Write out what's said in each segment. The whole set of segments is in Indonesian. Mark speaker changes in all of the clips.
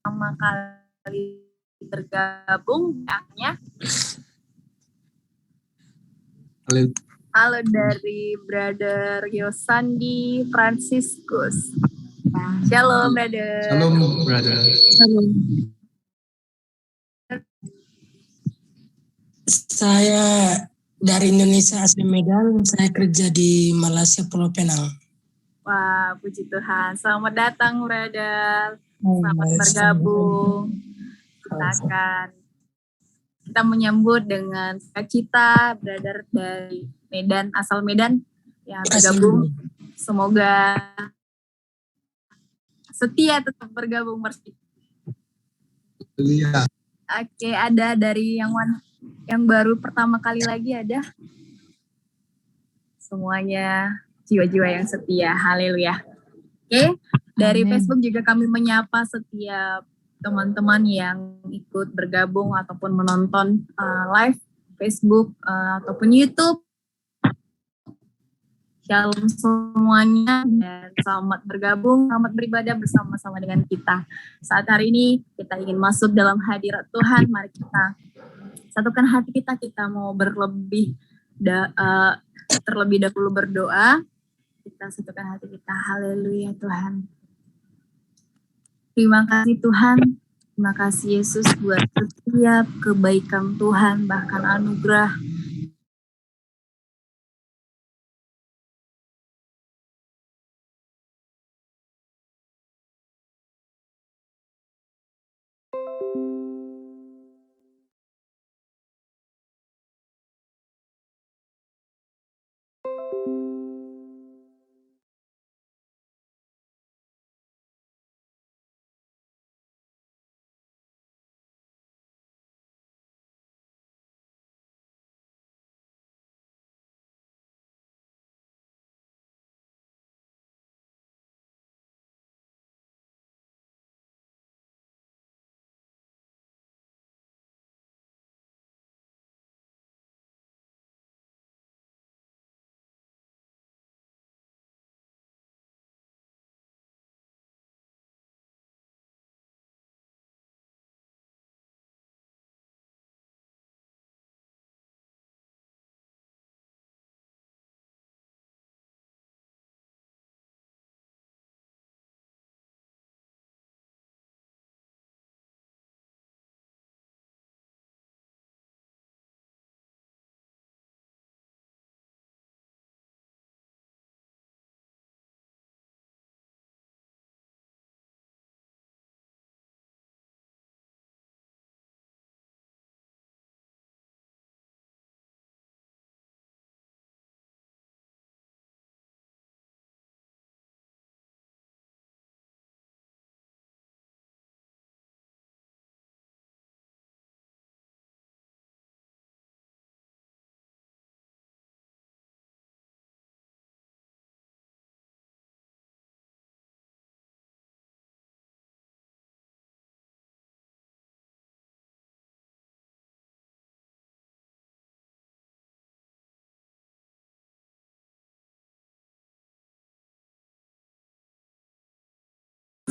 Speaker 1: pertama kali bergabung ya. Halo dari Brother Yosandi Franciscus. Shalom brother.
Speaker 2: Shalom brother.
Speaker 3: Shalom. Saya dari Indonesia asli Medan, saya kerja di Malaysia Pulau Penang.
Speaker 1: Wah, puji Tuhan. Selamat datang brother. Selamat bergabung. Kita menyambut dengan sukacita brother dari Medan, asal Medan yang bergabung. Semoga setia tetap bergabung bersama.
Speaker 2: Iya.
Speaker 1: Oke, ada dari yang baru pertama kali lagi ada. Semuanya jiwa-jiwa yang setia. Haleluya. Oke, dari Facebook juga kami menyapa setiap teman-teman yang ikut bergabung ataupun menonton live Facebook ataupun YouTube. Shalom semuanya dan selamat bergabung, selamat beribadah bersama-sama dengan kita. Saat hari ini kita ingin masuk dalam hadirat Tuhan. Mari kita satukan hati kita mau terlebih dahulu berdoa. Kita satukan hati kita. Haleluya Tuhan. Terima kasih Tuhan. Terima kasih Yesus buat setiap kebaikan Tuhan, bahkan anugerah.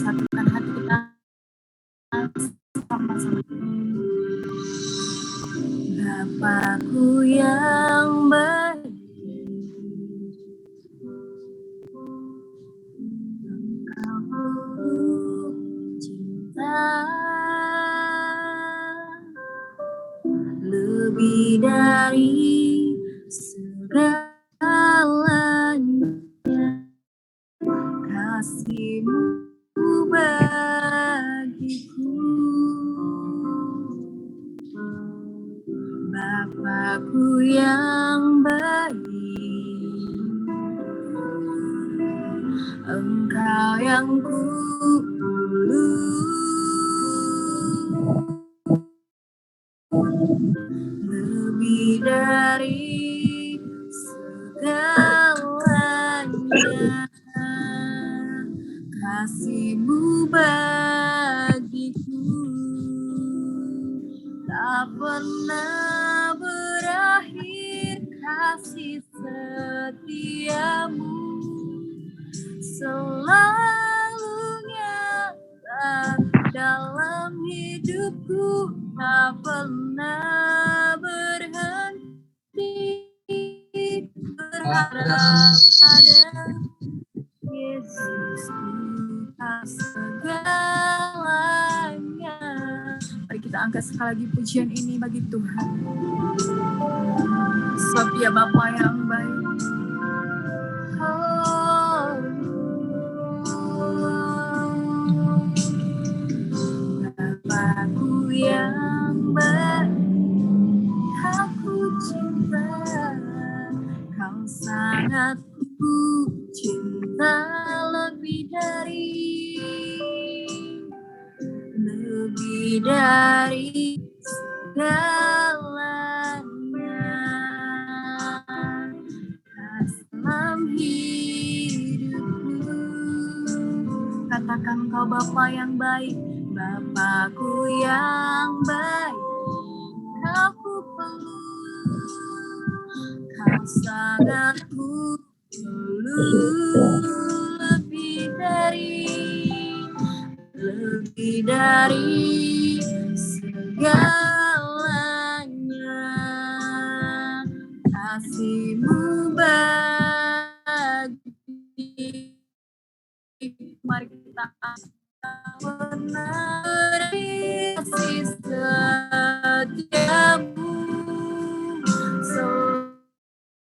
Speaker 1: Satukan hati kita sama-sama. Bapakku yang baik, Engkau cinta lebih dari segalanya, kasih-Mu bagiku. Bapakku yang baik, Engkau yang kulus, lebih dari segalanya, kasih-Mu bagiku tak pernah berakhir, kasih setiamu selalu nyata dalam hidupku tak pernah berhenti berharap pada Yesus Tuhan segalanya. Mari kita angkat sekali lagi pujian ini bagi Tuhan. Sebab Dia Bapa yang baik. Bapakku yang baik, aku cinta, Kau sangat ku cinta lebih dari segalanya. Dalam hidupku, katakan Kau Bapa yang baik, Bapakku yang baik, Kau perlu, Kau sangat ku perlu lebih dari segalanya. Kasih-Mu bagi, mari kita pernah kasih setiamu selalu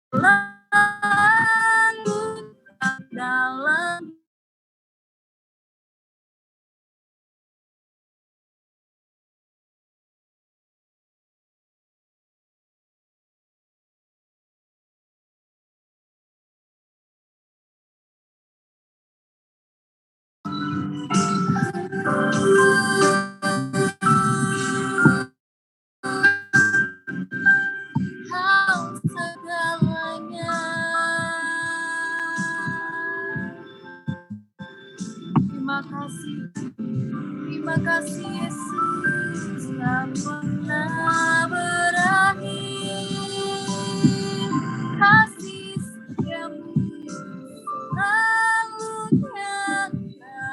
Speaker 1: dalam Kau segalanya. Terima kasih Yesus, tak pernah berakhir. Kasih setiamu selalu nyata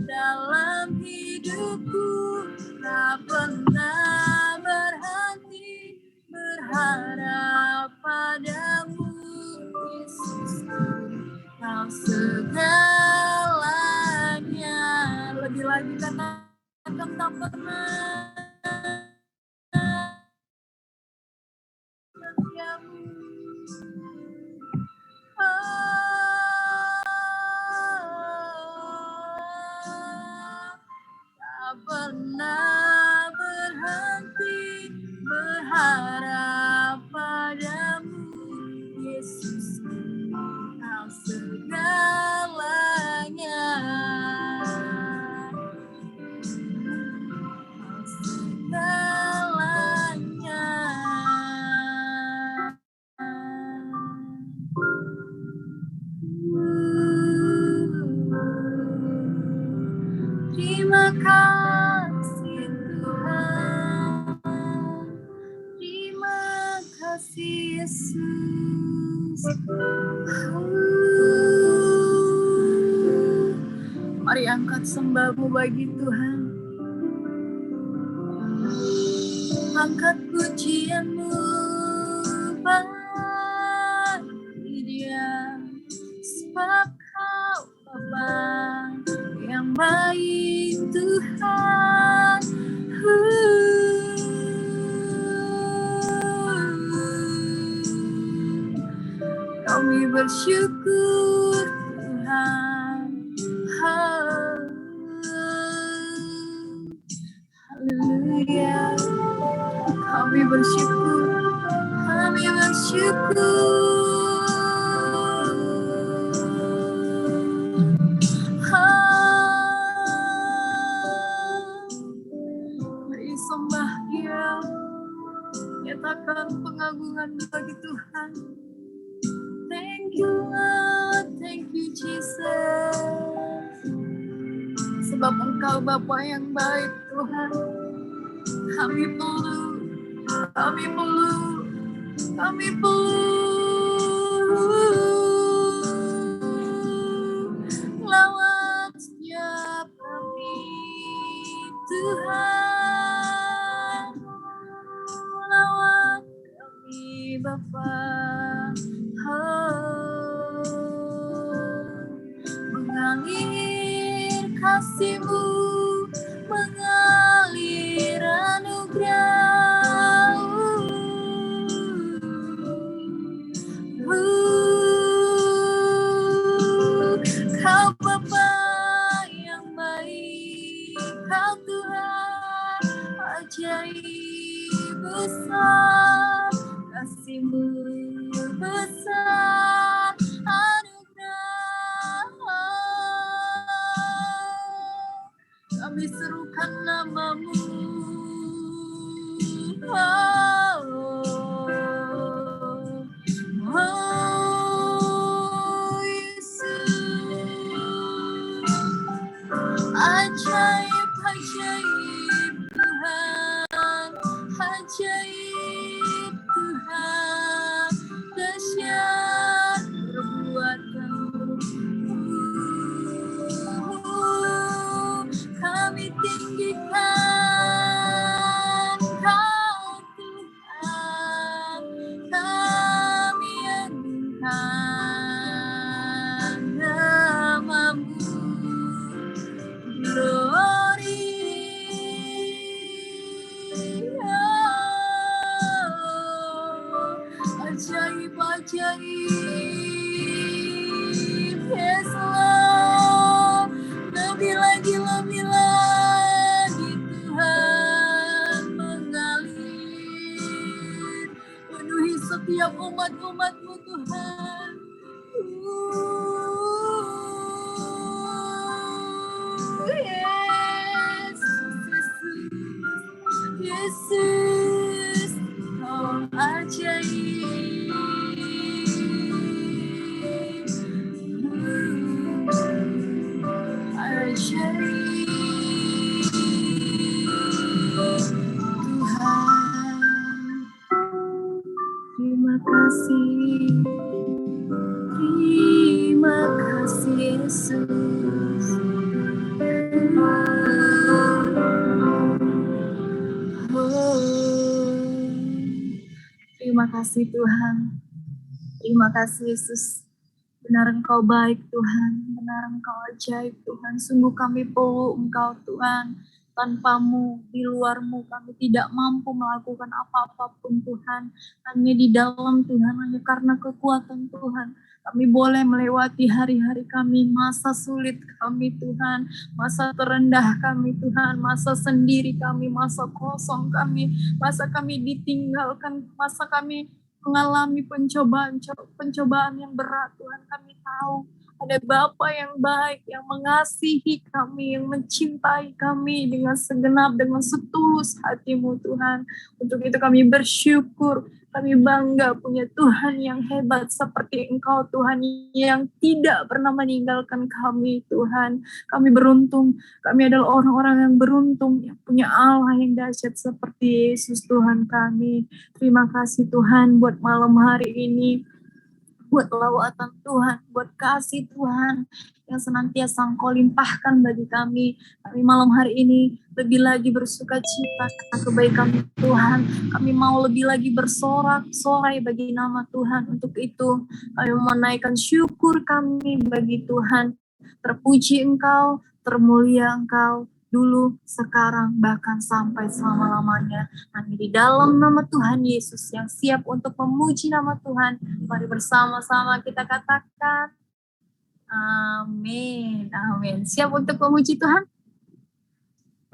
Speaker 1: dalam hidupku, tak pernah berhenti berharap padamu Yesus. Kau segalanya. Lebih lagi katakan tak pernah setiamu. Tak pernah berhenti berharap padamu Yesus. Kau segalanya. Kau segalanya. Terima kasih Tuhan. Terima kasih Yesus. Mari angkat sembahmu bagi Tuhan. Angkat pujianmu bagi Dia. Sebab Kau Bapa yang baik Tuhan. Kami bersyukur Tuhan. Haleluya. Kami bersyukur. Kami bersyukur. Mari sembah Dia. Nyatakan pengagungan bagi Tuhan. Thank you Lord, thank you Jesus. Sebab Engkau Bapa yang baik Tuhan. Kami perlu lawat setiap kami Tuhan. Bapa. Mengalir kasih-Mu, mengalir anugerah-Mu. Kau Bapa yang baik, Kau Tuhan ajaib besar, kasih-Mu besar, anugerah. Kami serukan nama-Mu, oh Yesus. Ajaib, ajaib Tuhan, ajaib Tuhan, dahsyat perbuatan-Mu. Kami tinggikan Kau Tuhan, kami agungkan nama-Mu. Glory, ajaib, ajaib, yes Lord, lebih lagi Tuhan mengalir, penuhi setiap umat-umat-Mu Tuhan. Yesus, Kau ajaib. Ajaib Tuhan. Terima kasih. Terima kasih Yesus. Terima kasih Tuhan. Terima kasih Yesus. Benar Engkau baik Tuhan. Benar Engkau ajaib Tuhan. Sungguh kami perlu Engkau Tuhan. Tanpa-Mu, di luar-Mu kami tidak mampu melakukan apa-apapun Tuhan. Hanya di dalam Tuhan, hanya karena kekuatan Tuhan. Kami boleh melewati hari-hari kami, masa sulit kami Tuhan, masa terendah kami Tuhan, masa sendiri kami, masa kosong kami, masa kami ditinggalkan, masa kami mengalami pencobaan yang berat Tuhan. Kami tahu ada Bapa yang baik, yang mengasihi kami, yang mencintai kami dengan segenap, dengan setulus hati-Mu Tuhan. Untuk itu kami bersyukur, kami bangga punya Tuhan yang hebat seperti Engkau Tuhan, yang tidak pernah meninggalkan kami Tuhan. Kami beruntung, kami adalah orang-orang yang beruntung, yang punya Allah yang dahsyat seperti Yesus Tuhan kami. Terima kasih Tuhan buat malam hari ini, buat lawatan Tuhan, buat kasih Tuhan yang senantiasa Engkau limpahkan bagi kami. Kami malam hari ini lebih lagi bersuka cita karena kebaikan Tuhan. Kami mau lebih lagi bersorak-sorai bagi nama Tuhan. Untuk itu kami menaikkan syukur kami bagi Tuhan. Terpuji Engkau, termulia Engkau, dulu, sekarang, bahkan sampai selama-lamanya. Kami di dalam nama Tuhan Yesus yang siap untuk memuji nama Tuhan. Mari bersama-sama kita katakan, amin, amin. Siap untuk memuji Tuhan?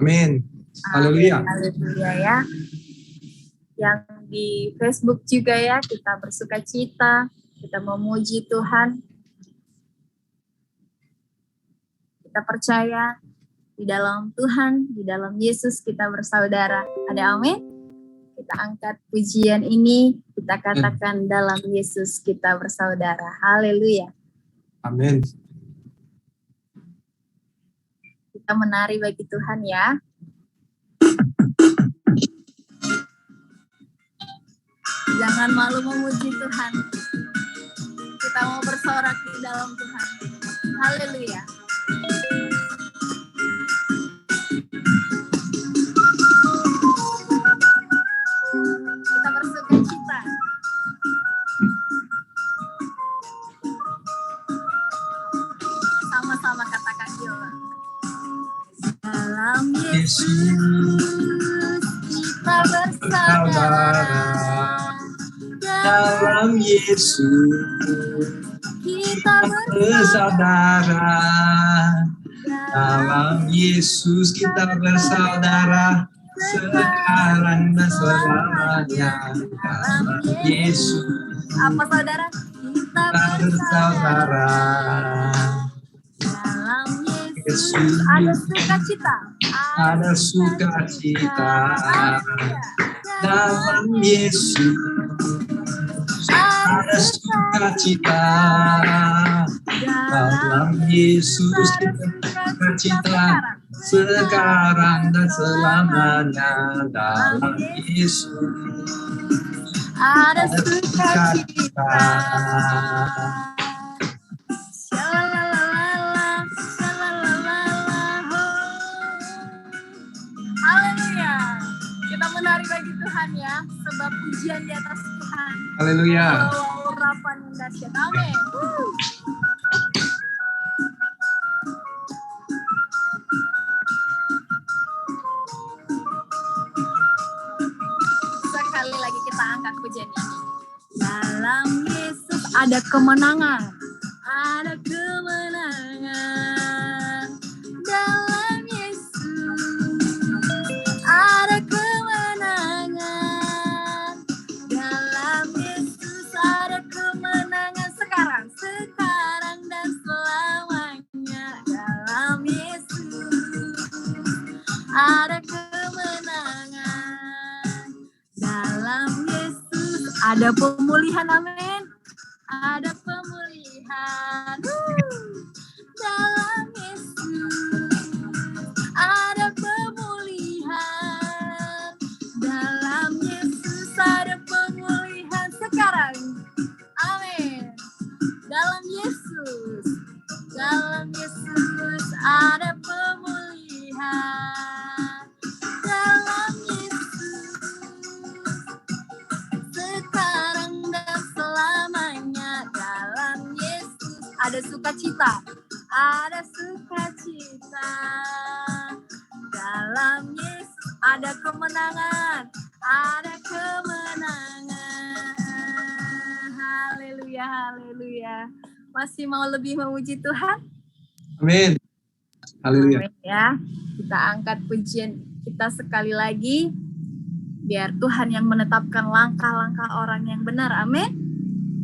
Speaker 2: Amin. Haleluya.
Speaker 1: Haleluya ya. Yang di Facebook juga ya, kita bersuka cita, kita memuji Tuhan. Kita percaya di dalam Tuhan, di dalam Yesus kita bersaudara. Ada amin? Kita angkat pujian ini, kita katakan dalam Yesus kita bersaudara. Haleluya.
Speaker 2: Amin.
Speaker 1: Kita menari bagi Tuhan ya. Jangan malu memuji Tuhan. Kita mau bersorak di dalam Tuhan. Haleluya. Kita bersuka cita. Yesus kita bersaudara.
Speaker 2: Dalam Yesus
Speaker 1: Kita
Speaker 2: bersaudara. Dalam Yesus kita bersaudara. Sekarang dan selamanya. Dalam Yesus
Speaker 1: Apa saudara? Kita
Speaker 2: bersaudara.
Speaker 1: Dalam Yesus
Speaker 2: Yesus
Speaker 1: ada sukacita.
Speaker 2: ada sukacita. Dalam Yesus ada sukacita. Dalam Yesus kita bercita sekarang dan selamanya. Dalam Yesus
Speaker 1: ada sukacita. Shalalalala, shalalalala. Haleluya. Kita menari bagi Tuhan ya, sebab pujian di atas Tuhan.
Speaker 2: Haleluya.
Speaker 1: Urapan yang dahsyat. Amin. Sekali lagi kita angkat pujian ini. Dalam Yesus ada kemenangan. Ada kemenangan. Dalam Yesus ada kemenangan. Dalam Yesus ada kemenangan sekarang dan selamanya. Dalam Yesus ada kemenangan. Dalam Yesus ada pemulihan, amin. Ada pemulihan. Dalam Yesus ada pemulihan. Dalam Yesus ada pemulihan sekarang. Amin. Dalam Yesus ada pemulihan. Dalam Yesus sekarang dan selamanya. Dalam Yesus ada sukacita. Ada sukacita. Dalam Yesus ada kemenangan. Ada kemenangan. Haleluya, haleluya. Masih mau lebih memuji Tuhan?
Speaker 2: Amin. Haleluya.
Speaker 1: Amin ya. Kita angkat pujian kita sekali lagi. Biar Tuhan yang menetapkan langkah-langkah orang yang benar. Amin.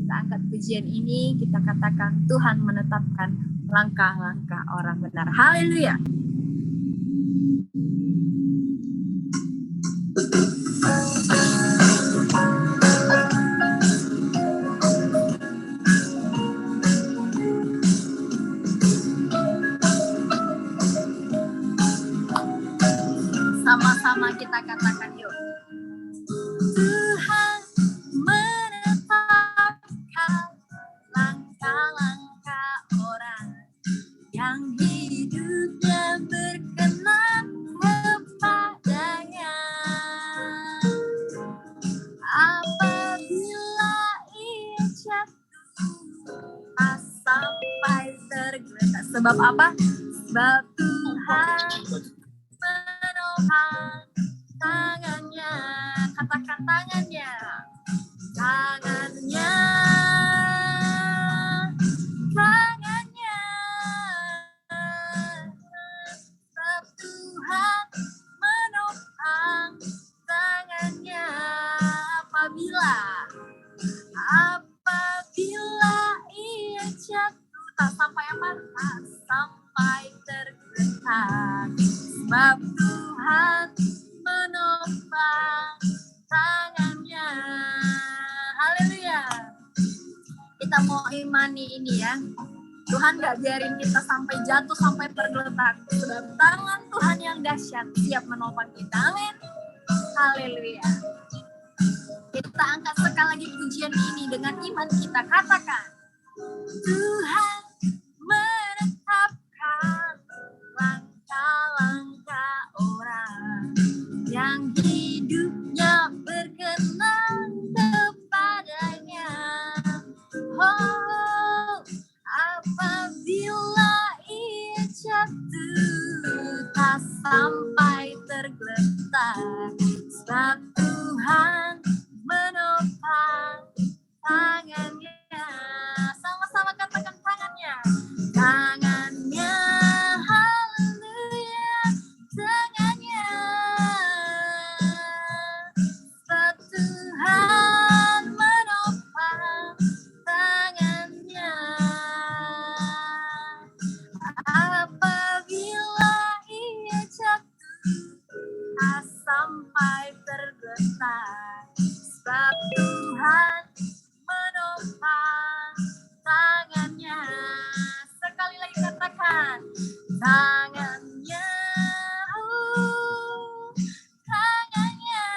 Speaker 1: Kita angkat pujian ini. Kita katakan Tuhan menetapkan langkah-langkah orang benar. Haleluya. Sama-sama kita katakan yuk. Tuhan menetapkan langkah-langkah orang yang hidupnya berkenan kepadanya. Apabila ia jatuh tak sampai tergeletak. Sebab apa? Sebab Tuhan menopang tangannya. Katakan tangannya. Tangannya. Tangannya. Sebab Tuhan menopang tangannya. Apabila ia jatuh tak sampai apa? Tak sampai tergeletak. Sebab Tuhan menopang tangannya. Haleluya. Kita mau imani ini ya. Tuhan gak biarin kita sampai jatuh, sampai tergeletak. Sebab tangan Tuhan yang dahsyat siap menopang kita. Amin. Haleluya. Kita angkat sekali lagi pujian ini dengan iman kita. Katakan. Tuhan menetapkan langkah-langkah orang yang hidupnya berkenan kepadanya. Oh, apabila ia jatuh tak sampai tergeletak, sebab Tuhan menopang tangannya. Sama-sama katakan tangannya. Tangannya, haleluya, tangannya. Sebab Tuhan menopang tangannya. Apabila ia jatuh sampai tergeletak, sebab Tuhan menopang tangannya. Sekali lagi katakan, tangannya, tangannya.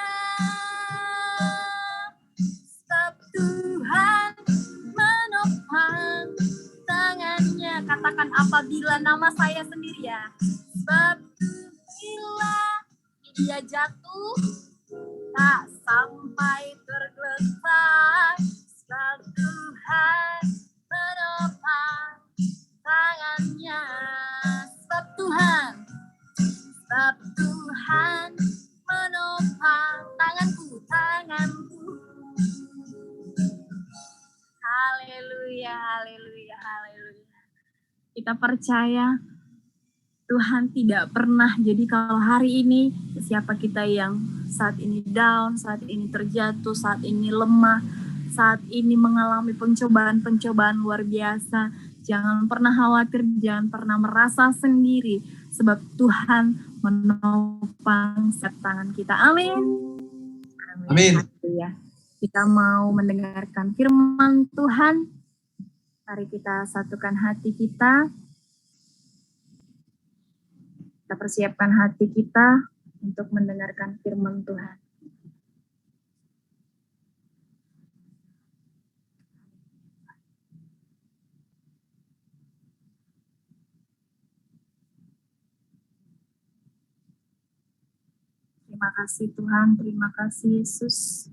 Speaker 1: Sebab Tuhan menopang tangannya. Katakan apabila nama saya sendiri ya. Sebab bila dia jatuh tak sampai tergeletak, sebab Tuhan menopang tangannya. Sebab Tuhan menopang tanganku. Haleluya, haleluya, haleluya. Kita percaya Tuhan tidak pernah. Jadi kalau hari ini siapa kita yang saat ini down, saat ini terjatuh, saat ini lemah, saat ini mengalami pencobaan-pencobaan luar biasa, jangan pernah khawatir, jangan pernah merasa sendiri, sebab Tuhan menopang setiap tangan kita. Amin.
Speaker 2: Amin.
Speaker 1: Ya, kita mau mendengarkan firman Tuhan. Mari kita satukan hati kita. Kita persiapkan hati kita untuk mendengarkan firman Tuhan. Terima kasih Tuhan, terima kasih Yesus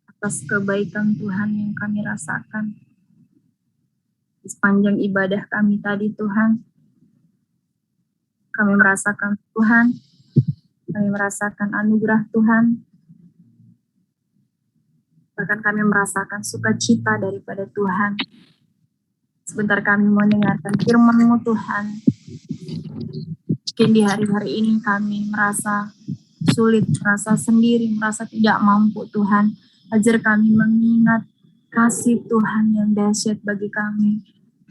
Speaker 1: atas kebaikan Tuhan yang kami rasakan di sepanjang ibadah kami tadi Tuhan. Kami merasakan Tuhan, kami merasakan anugerah Tuhan, bahkan kami merasakan sukacita daripada Tuhan. Sebentar kami mau dengarkan firman-Mu Tuhan. Mungkin di hari-hari ini kami merasa sulit, merasa sendiri, merasa tidak mampu Tuhan. Ajar kami mengingat kasih Tuhan yang dahsyat bagi kami.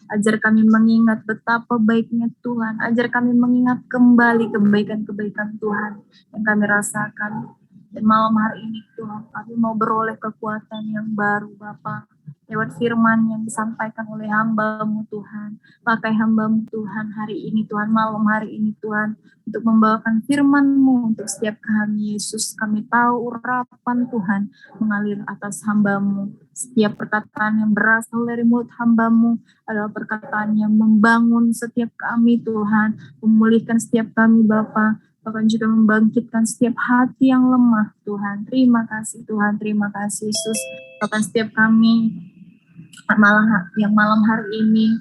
Speaker 1: Ajar kami mengingat betapa baiknya Tuhan. Ajar kami mengingat kembali kebaikan-kebaikan Tuhan yang kami rasakan. Dan malam hari ini Tuhan, kami mau beroleh kekuatan yang baru Bapa. Lewat firman yang disampaikan oleh hamba-Mu Tuhan. Pakai hamba-Mu Tuhan hari ini Tuhan, malam hari ini Tuhan. Untuk membawakan firman-Mu untuk setiap kami Yesus. Kami tahu urapan Tuhan mengalir atas hamba-Mu. Setiap perkataan yang berasal dari mulut hamba-Mu adalah perkataan yang membangun setiap kami Tuhan. Memulihkan setiap kami Bapa. Bahkan juga membangkitkan setiap hati yang lemah Tuhan. Terima kasih Tuhan, terima kasih Yesus. Bahkan setiap kami malam hari ini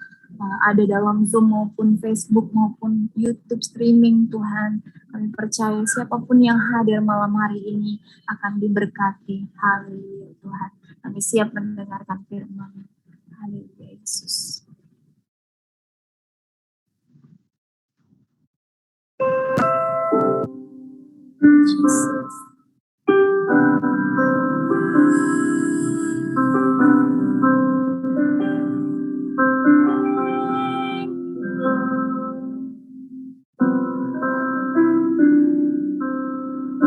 Speaker 1: ada dalam Zoom maupun Facebook maupun YouTube streaming Tuhan. Kami percaya siapapun yang hadir malam hari ini akan diberkati. Haleluya Tuhan. Kami siap mendengarkan firman. Haleluya Yesus. Jesus.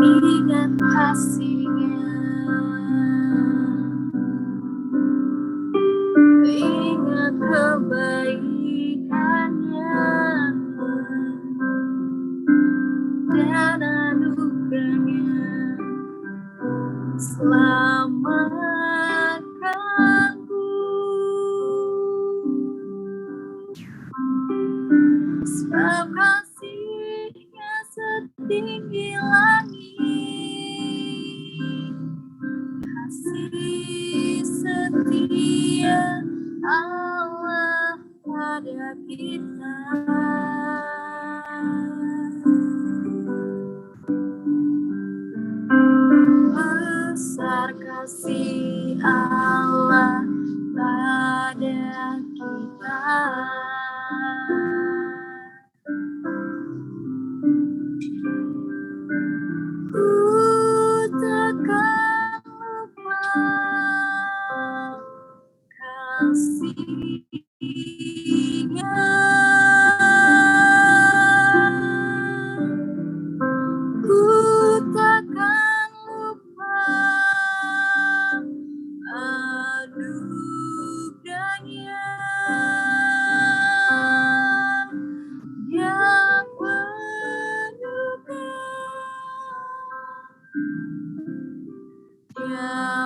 Speaker 1: Ingat kasih-Nya, ingat kebaikan-Nya, dan anugerah-Nya selamatkanku. Sebab kasih-Nya setinggi langit, kasih setia Allah pada kita.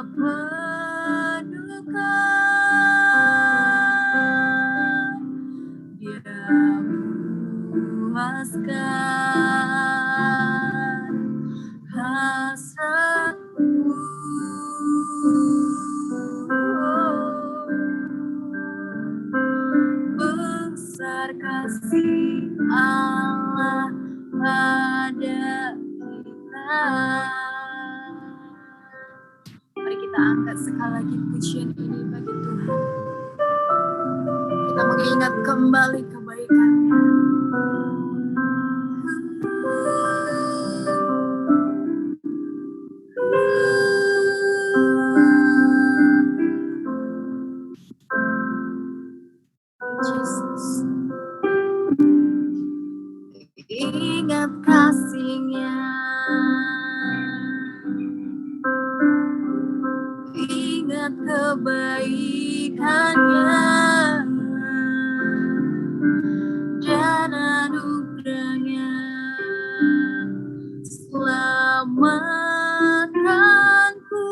Speaker 1: penuhkan, Dia puaskan hasratku. Besar kasih Allah pada kita. Mari kita angkat sekali lagi pujian ini bagi Tuhan. Kita mengingat kembali kebaikan-Nya. Yesus, ingat kasih-Nya, ingat kebaikan-Nya dan anugerah-Nya. Selamatkanku,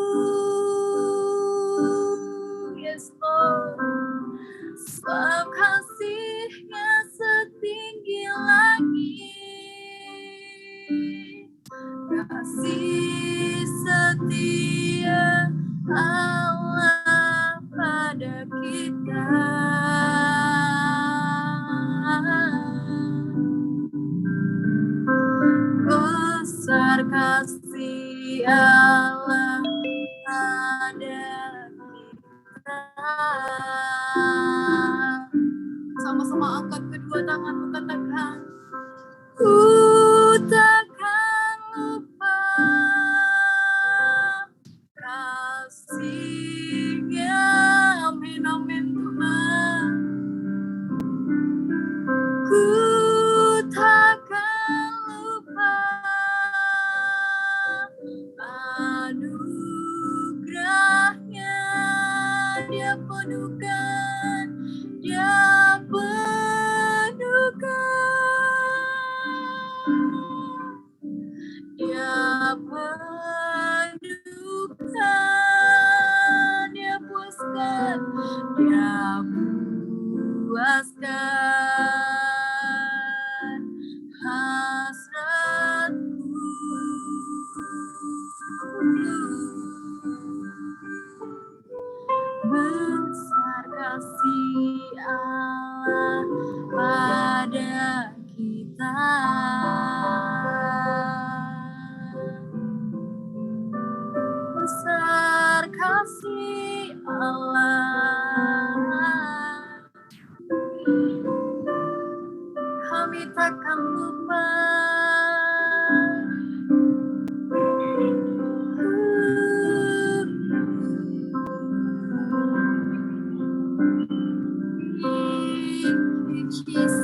Speaker 1: yes Lord. Sebab kasih-Nya setinggi langit, kasih setia Allah pada kita. Besar kasih Allah pada kita. Sama-sama angkat kedua tanganmu, katakan, ku takkan lupa kasih-Nya. Amin, amin Tuhan. Ku takkan lupa anugerah-Nya. Dia penuhkan, Dia penuhkan, Dia penuhkan, Dia puaskan, Dia puaskan hasratku. Besar kasih Allah pada kita. Besar kasih Allah, kami takkan lupa. Jesus,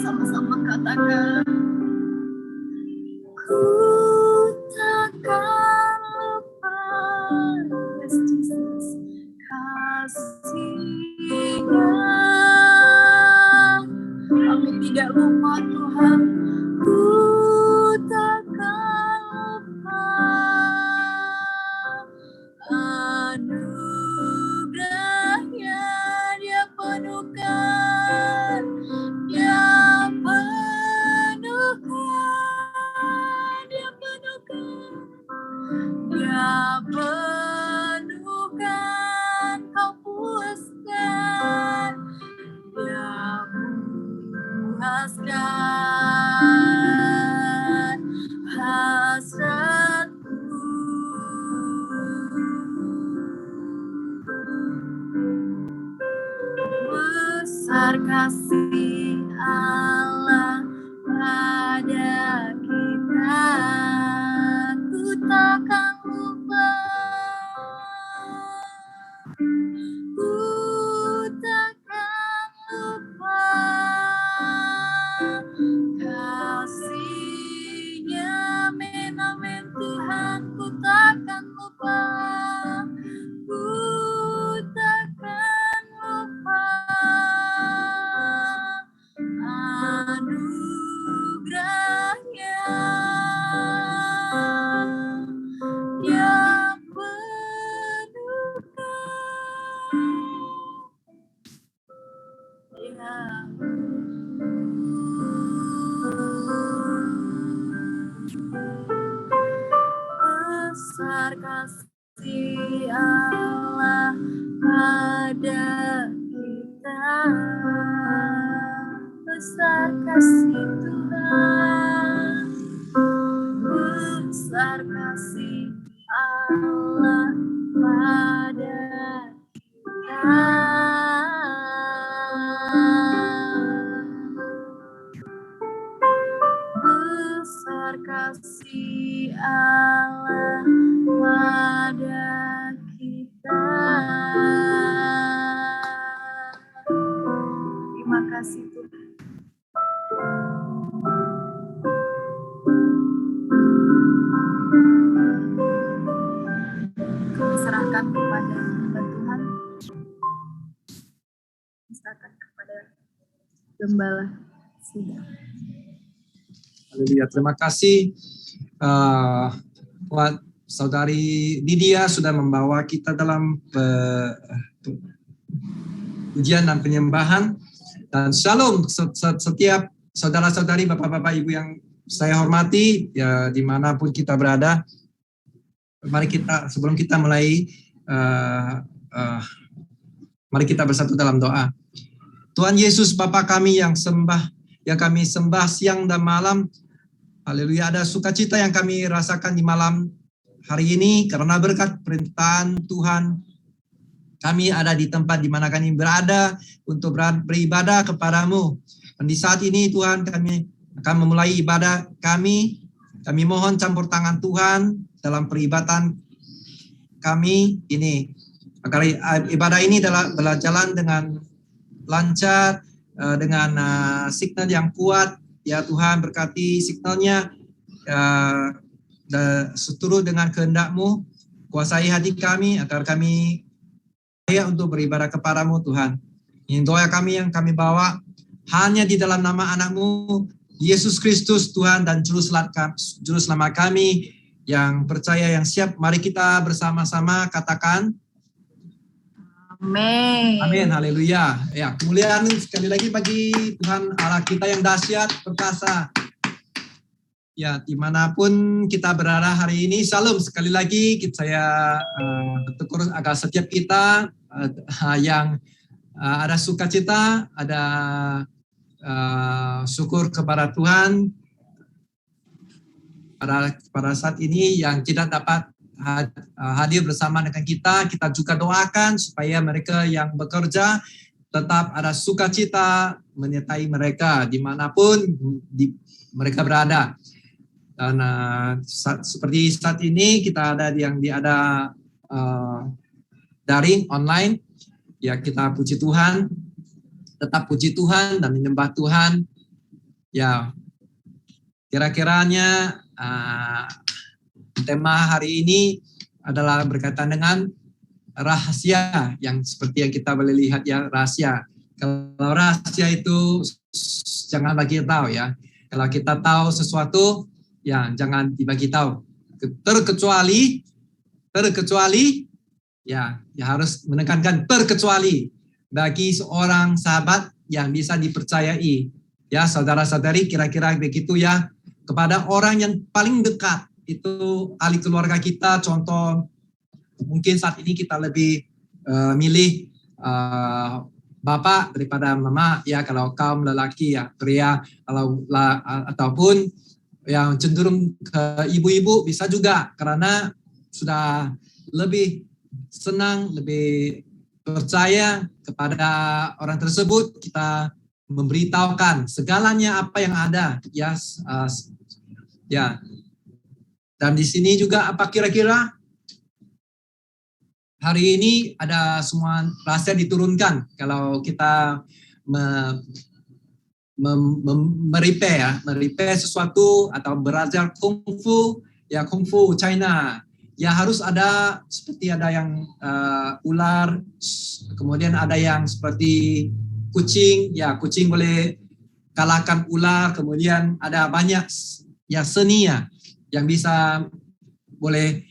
Speaker 1: sama-sama katakan, ku takkan lupa, yes Jesus, kasih-Nya. Kami tidak lupa Tuhan, ku takkan lupa anugerah-Nya. Dia penuhkan, Dia penuhkan, Dia penuhkan, Dia penuhkan, Kau puaskan, Dia puaskan hasratku. Besar kasih Allah pada kita. Ku takkan lupa, ku takkan lupa kasih-Nya. Amin, amin Tuhan, ku takkan lupa, ku takkan lupa besar kasih Allah pada kita, besar kasih Tuhan, besar kasih Allah pada kita. Besar kasih Allah pada kita. Terima kasih Tuhan. Kami serahkan kepada Tuhan, serahkan kepada Gembala Sidang.
Speaker 2: Haleluya. Terima kasih buat Saudari Lydia sudah membawa kita dalam pujian dan penyembahan. Dan shalom setiap saudara-saudari, bapak-bapak, ibu yang saya hormati, ya dimanapun kita berada. Mari kita, sebelum kita mulai, mari kita bersatu dalam doa. Tuhan Yesus, Bapa kami yang kami sembah siang dan malam. Haleluya, ada sukacita yang kami rasakan di malam hari ini karena berkat perintahan Tuhan. Kami ada di tempat di mana kami berada untuk beribadah kepadamu. Dan di saat ini Tuhan, kami akan memulai ibadah kami. Kami mohon campur tangan Tuhan dalam peribadatan kami ini. Agar ibadah ini berjalan dengan lancar, dengan signal yang kuat. Ya Tuhan, berkati signalnya seturut dengan kehendak-Mu. Kuasai hati kami agar kami layak untuk beribadah kepadamu Tuhan. Ini doa kami yang kami bawa hanya di dalam nama anak-Mu Yesus Kristus, Tuhan dan Juru Selamat kami yang percaya, yang siap. Mari kita bersama-sama katakan
Speaker 1: Amin.
Speaker 2: Amin, haleluya. Ya, kemuliaan sekali lagi bagi Tuhan Allah kita yang dahsyat, perkasa. Ya, dimanapun kita berada hari ini, shalom sekali lagi. Saya bersyukur agar setiap kita yang ada sukacita, ada syukur kepada Tuhan pada saat ini yang tidak dapat hadir bersama dengan kita juga doakan supaya mereka yang bekerja tetap ada sukacita menyertai mereka dimanapun mereka berada. Dan seperti saat ini kita ada daring online, ya kita puji Tuhan, tetap puji Tuhan dan menyembah Tuhan. Ya, kira-kiranya tema hari ini adalah berkaitan dengan rahasia, yang seperti yang kita boleh lihat ya, rahasia. Kalau rahasia itu jangan bagi tahu ya. Kalau kita tahu sesuatu, ya jangan dibagi tahu. Terkecuali ya harus menekankan terkecuali bagi seorang sahabat yang bisa dipercayai. Ya, saudara-saudari, kira-kira begitu ya. Kepada orang yang paling dekat, itu ahli keluarga kita, contoh mungkin saat ini kita lebih milih bapak daripada mama ya, kalau kaum lelaki ya, pria, ataupun yang cenderung ke ibu-ibu bisa juga, karena sudah lebih senang, lebih percaya kepada orang tersebut, kita memberitahukan segalanya apa yang ada ya. Ya. Dan di sini juga apa kira-kira hari ini ada semua rahasia diturunkan kalau kita merepay sesuatu atau belajar kungfu ya, kungfu China ya, harus ada seperti ada yang ular, kemudian ada yang seperti kucing ya, kucing boleh kalahkan ular, kemudian ada banyak ya seni ya yang bisa boleh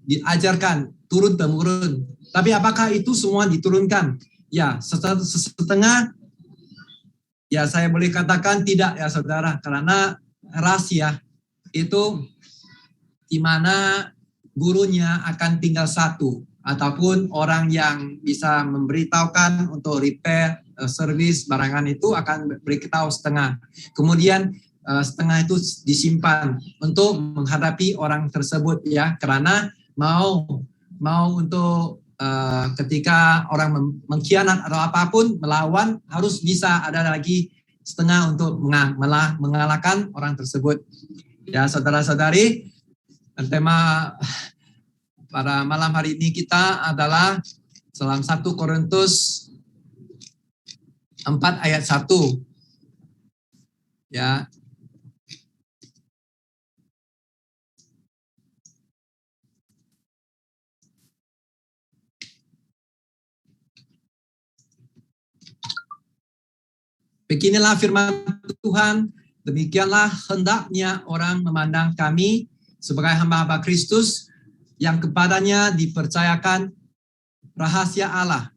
Speaker 2: diajarkan turun temurun. Tapi apakah itu semua diturunkan? Ya, setengah ya saya boleh katakan tidak ya saudara, karena rahasia itu di mana gurunya akan tinggal satu, ataupun orang yang bisa memberitahukan untuk repair, servis barangan itu akan beritahu setengah. Kemudian setengah itu disimpan untuk menghadapi orang tersebut, ya, karena mau untuk ketika orang mengkhianat atau apapun, melawan, harus bisa ada lagi setengah untuk mengalahkan orang tersebut. Ya, saudara-saudari, tema pada malam hari ini kita adalah dalam 1 Korintus 4 ayat 1. Ya. Beginilah firman Tuhan, demikianlah hendaknya orang memandang kami sebagai hamba-hamba Kristus yang kepadanya dipercayakan rahasia Allah.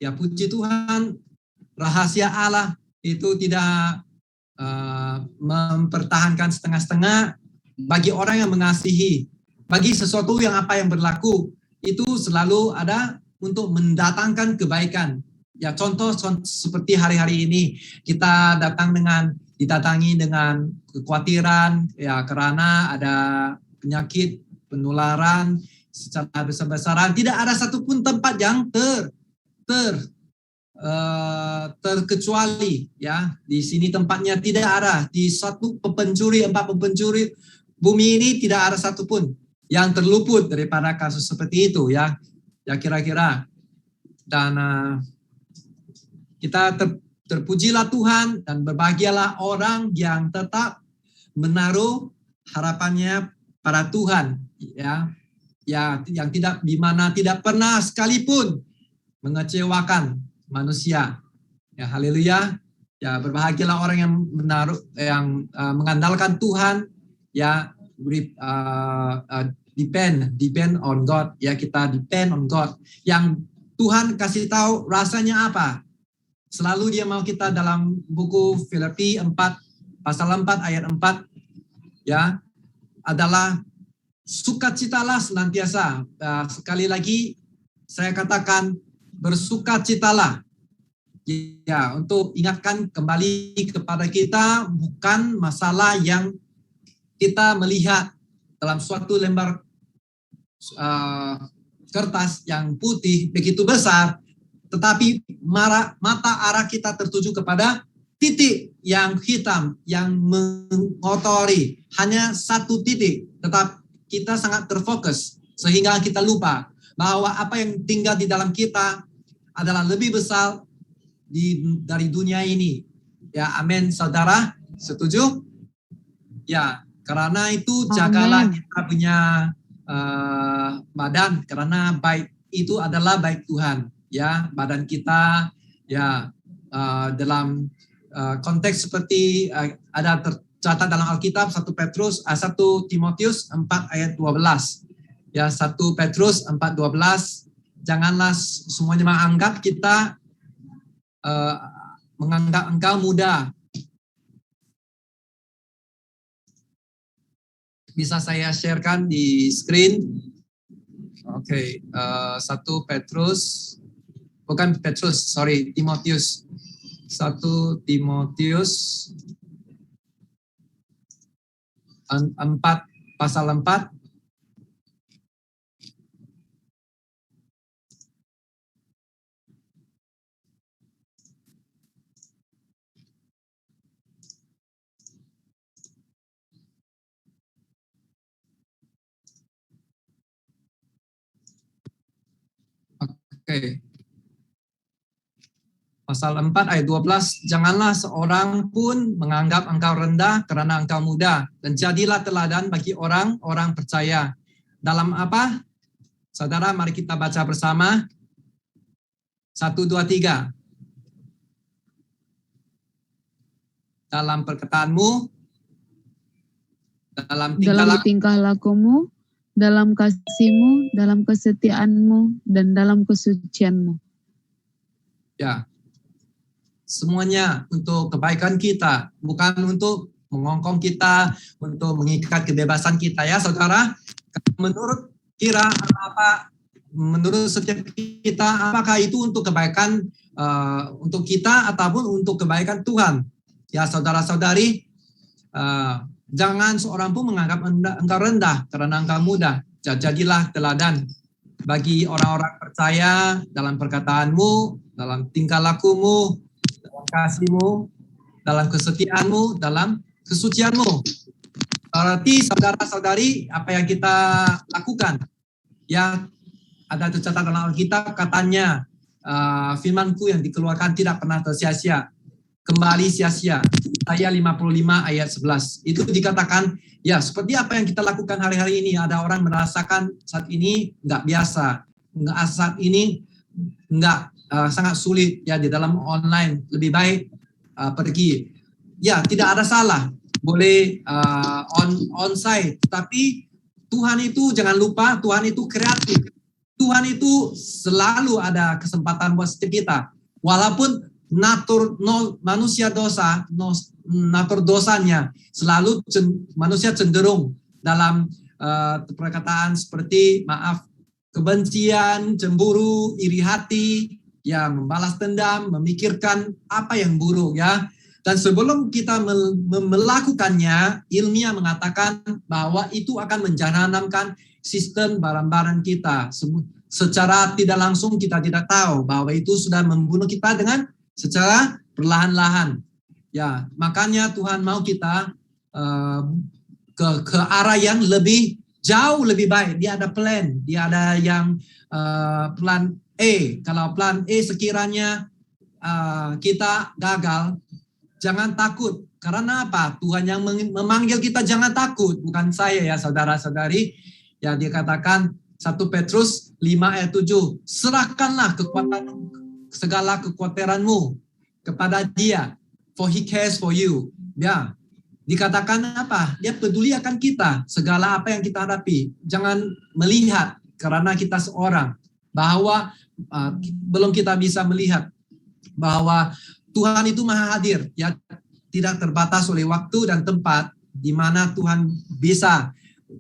Speaker 2: Ya, puji Tuhan, rahasia Allah itu tidak mempertahankan setengah-setengah bagi orang yang mengasihi. Bagi sesuatu yang apa yang berlaku, itu selalu ada untuk mendatangkan kebaikan. Ya, contoh seperti hari-hari ini kita didatangi dengan kekhawatiran, ya, karena ada penyakit penularan secara besar-besaran. Tidak ada satupun tempat yang terkecuali, ya. Di sini tempatnya tidak ada. Di empat pencuri bumi ini tidak ada satupun yang terluput daripada kasus seperti itu, ya. Ya, kira-kira. Dan kita terpujilah Tuhan dan berbahagialah orang yang tetap menaruh harapannya pada Tuhan, ya. Ya, yang di mana tidak pernah sekalipun mengecewakan manusia. Ya, haleluya. Ya, berbahagialah orang yang mengandalkan Tuhan, ya, depend on God, ya, kita depend on God. Yang Tuhan kasih tahu rasanya apa. Selalu dia mau kita dalam buku Filipi 4 pasal 4 ayat 4, ya, adalah sukacitalah senantiasa. Sekali lagi saya katakan bersukacitalah. Ya, untuk ingatkan kembali kepada kita bukan masalah yang kita melihat dalam suatu lembar kertas yang putih begitu besar, tetapi mata arah kita tertuju kepada titik yang hitam yang mengotori, hanya satu titik, tetap kita sangat terfokus sehingga kita lupa bahwa apa yang tinggal di dalam kita adalah lebih besar dari dunia ini. Ya, amin, saudara, setuju? Ya, karena itu jagalah kita punya badan, karena baik itu adalah baik Tuhan. Ya, badan kita, ya, dalam konteks seperti ada tercatat dalam Alkitab 1 Timotius 4 ayat 12. Ya, 1 Petrus 4:12, janganlah semuanya menganggap engkau muda. Bisa saya sharekan di screen. Oke, 1 Petrus, bukan Petrus, sorry, Timotius. 1 Timotius 4 pasal 4. Oke. Pasal 4 ayat 12, janganlah seorang pun menganggap engkau rendah karena engkau muda, dan jadilah teladan bagi orang-orang percaya. Dalam apa? Saudara, mari kita baca bersama. 1, 2, 3. Dalam perkataanmu, dalam
Speaker 4: tingkah lakumu, dalam kasihmu, dalam kesetiaanmu, dan dalam kesucianmu.
Speaker 2: Ya, semuanya untuk kebaikan kita, bukan untuk mengongkong kita, untuk mengikat kebebasan kita, ya saudara. Menurut kira apa menurut setiap kita, apakah itu untuk kebaikan untuk kita ataupun untuk kebaikan Tuhan. Ya saudara-saudari, jangan seorang pun menganggap engkau rendah karena engkau muda. Jadilah teladan bagi orang-orang percaya dalam perkataanmu, dalam tingkah lakumu, dalam kasihmu, dalam kesetiaanmu, dalam kesucianmu. Berarti saudara-saudari, apa yang kita lakukan? Ya, ada tercatat dalam Alkitab katanya, firmanku yang dikeluarkan tidak pernah tersia-sia, kembali sia-sia. Ayat 55 ayat 11. Itu dikatakan, ya seperti apa yang kita lakukan hari-hari ini. Ada orang merasakan saat ini nggak biasa, saat ini nggak sangat sulit ya di dalam online. Lebih baik pergi. Ya tidak ada salah, boleh on-site. Tapi Tuhan itu jangan lupa, Tuhan itu kreatif. Tuhan itu selalu ada kesempatan buat setiap kita. Walaupun manusia natur dosanya selalu manusia cenderung dalam perkataan seperti kebencian, cemburu, iri hati, ya membalas dendam, memikirkan apa yang buruk ya. Dan sebelum kita melakukannya, ilmiah mengatakan bahwa itu akan menjanamkan sistem barang-barang kita. Secara tidak langsung kita tidak tahu bahwa itu sudah membunuh kita dengan secara perlahan-lahan. Ya, makanya Tuhan mau kita ke arah yang lebih jauh lebih baik. Dia ada plan, dia ada yang plan A. Kalau plan A sekiranya kita gagal, jangan takut. Karena apa? Tuhan yang memanggil kita jangan takut, bukan saya ya saudara-saudari. Ya dia katakan 1 Petrus 5 ayat 7, serahkanlah segala kekhawatiranmu kepada Dia, for He cares for you. Ya, dikatakan apa? Dia peduli akan kita, segala apa yang kita hadapi. Jangan melihat karena kita seorang bahwa belum kita bisa melihat bahwa Tuhan itu maha hadir, ya tidak terbatas oleh waktu dan tempat di mana Tuhan bisa.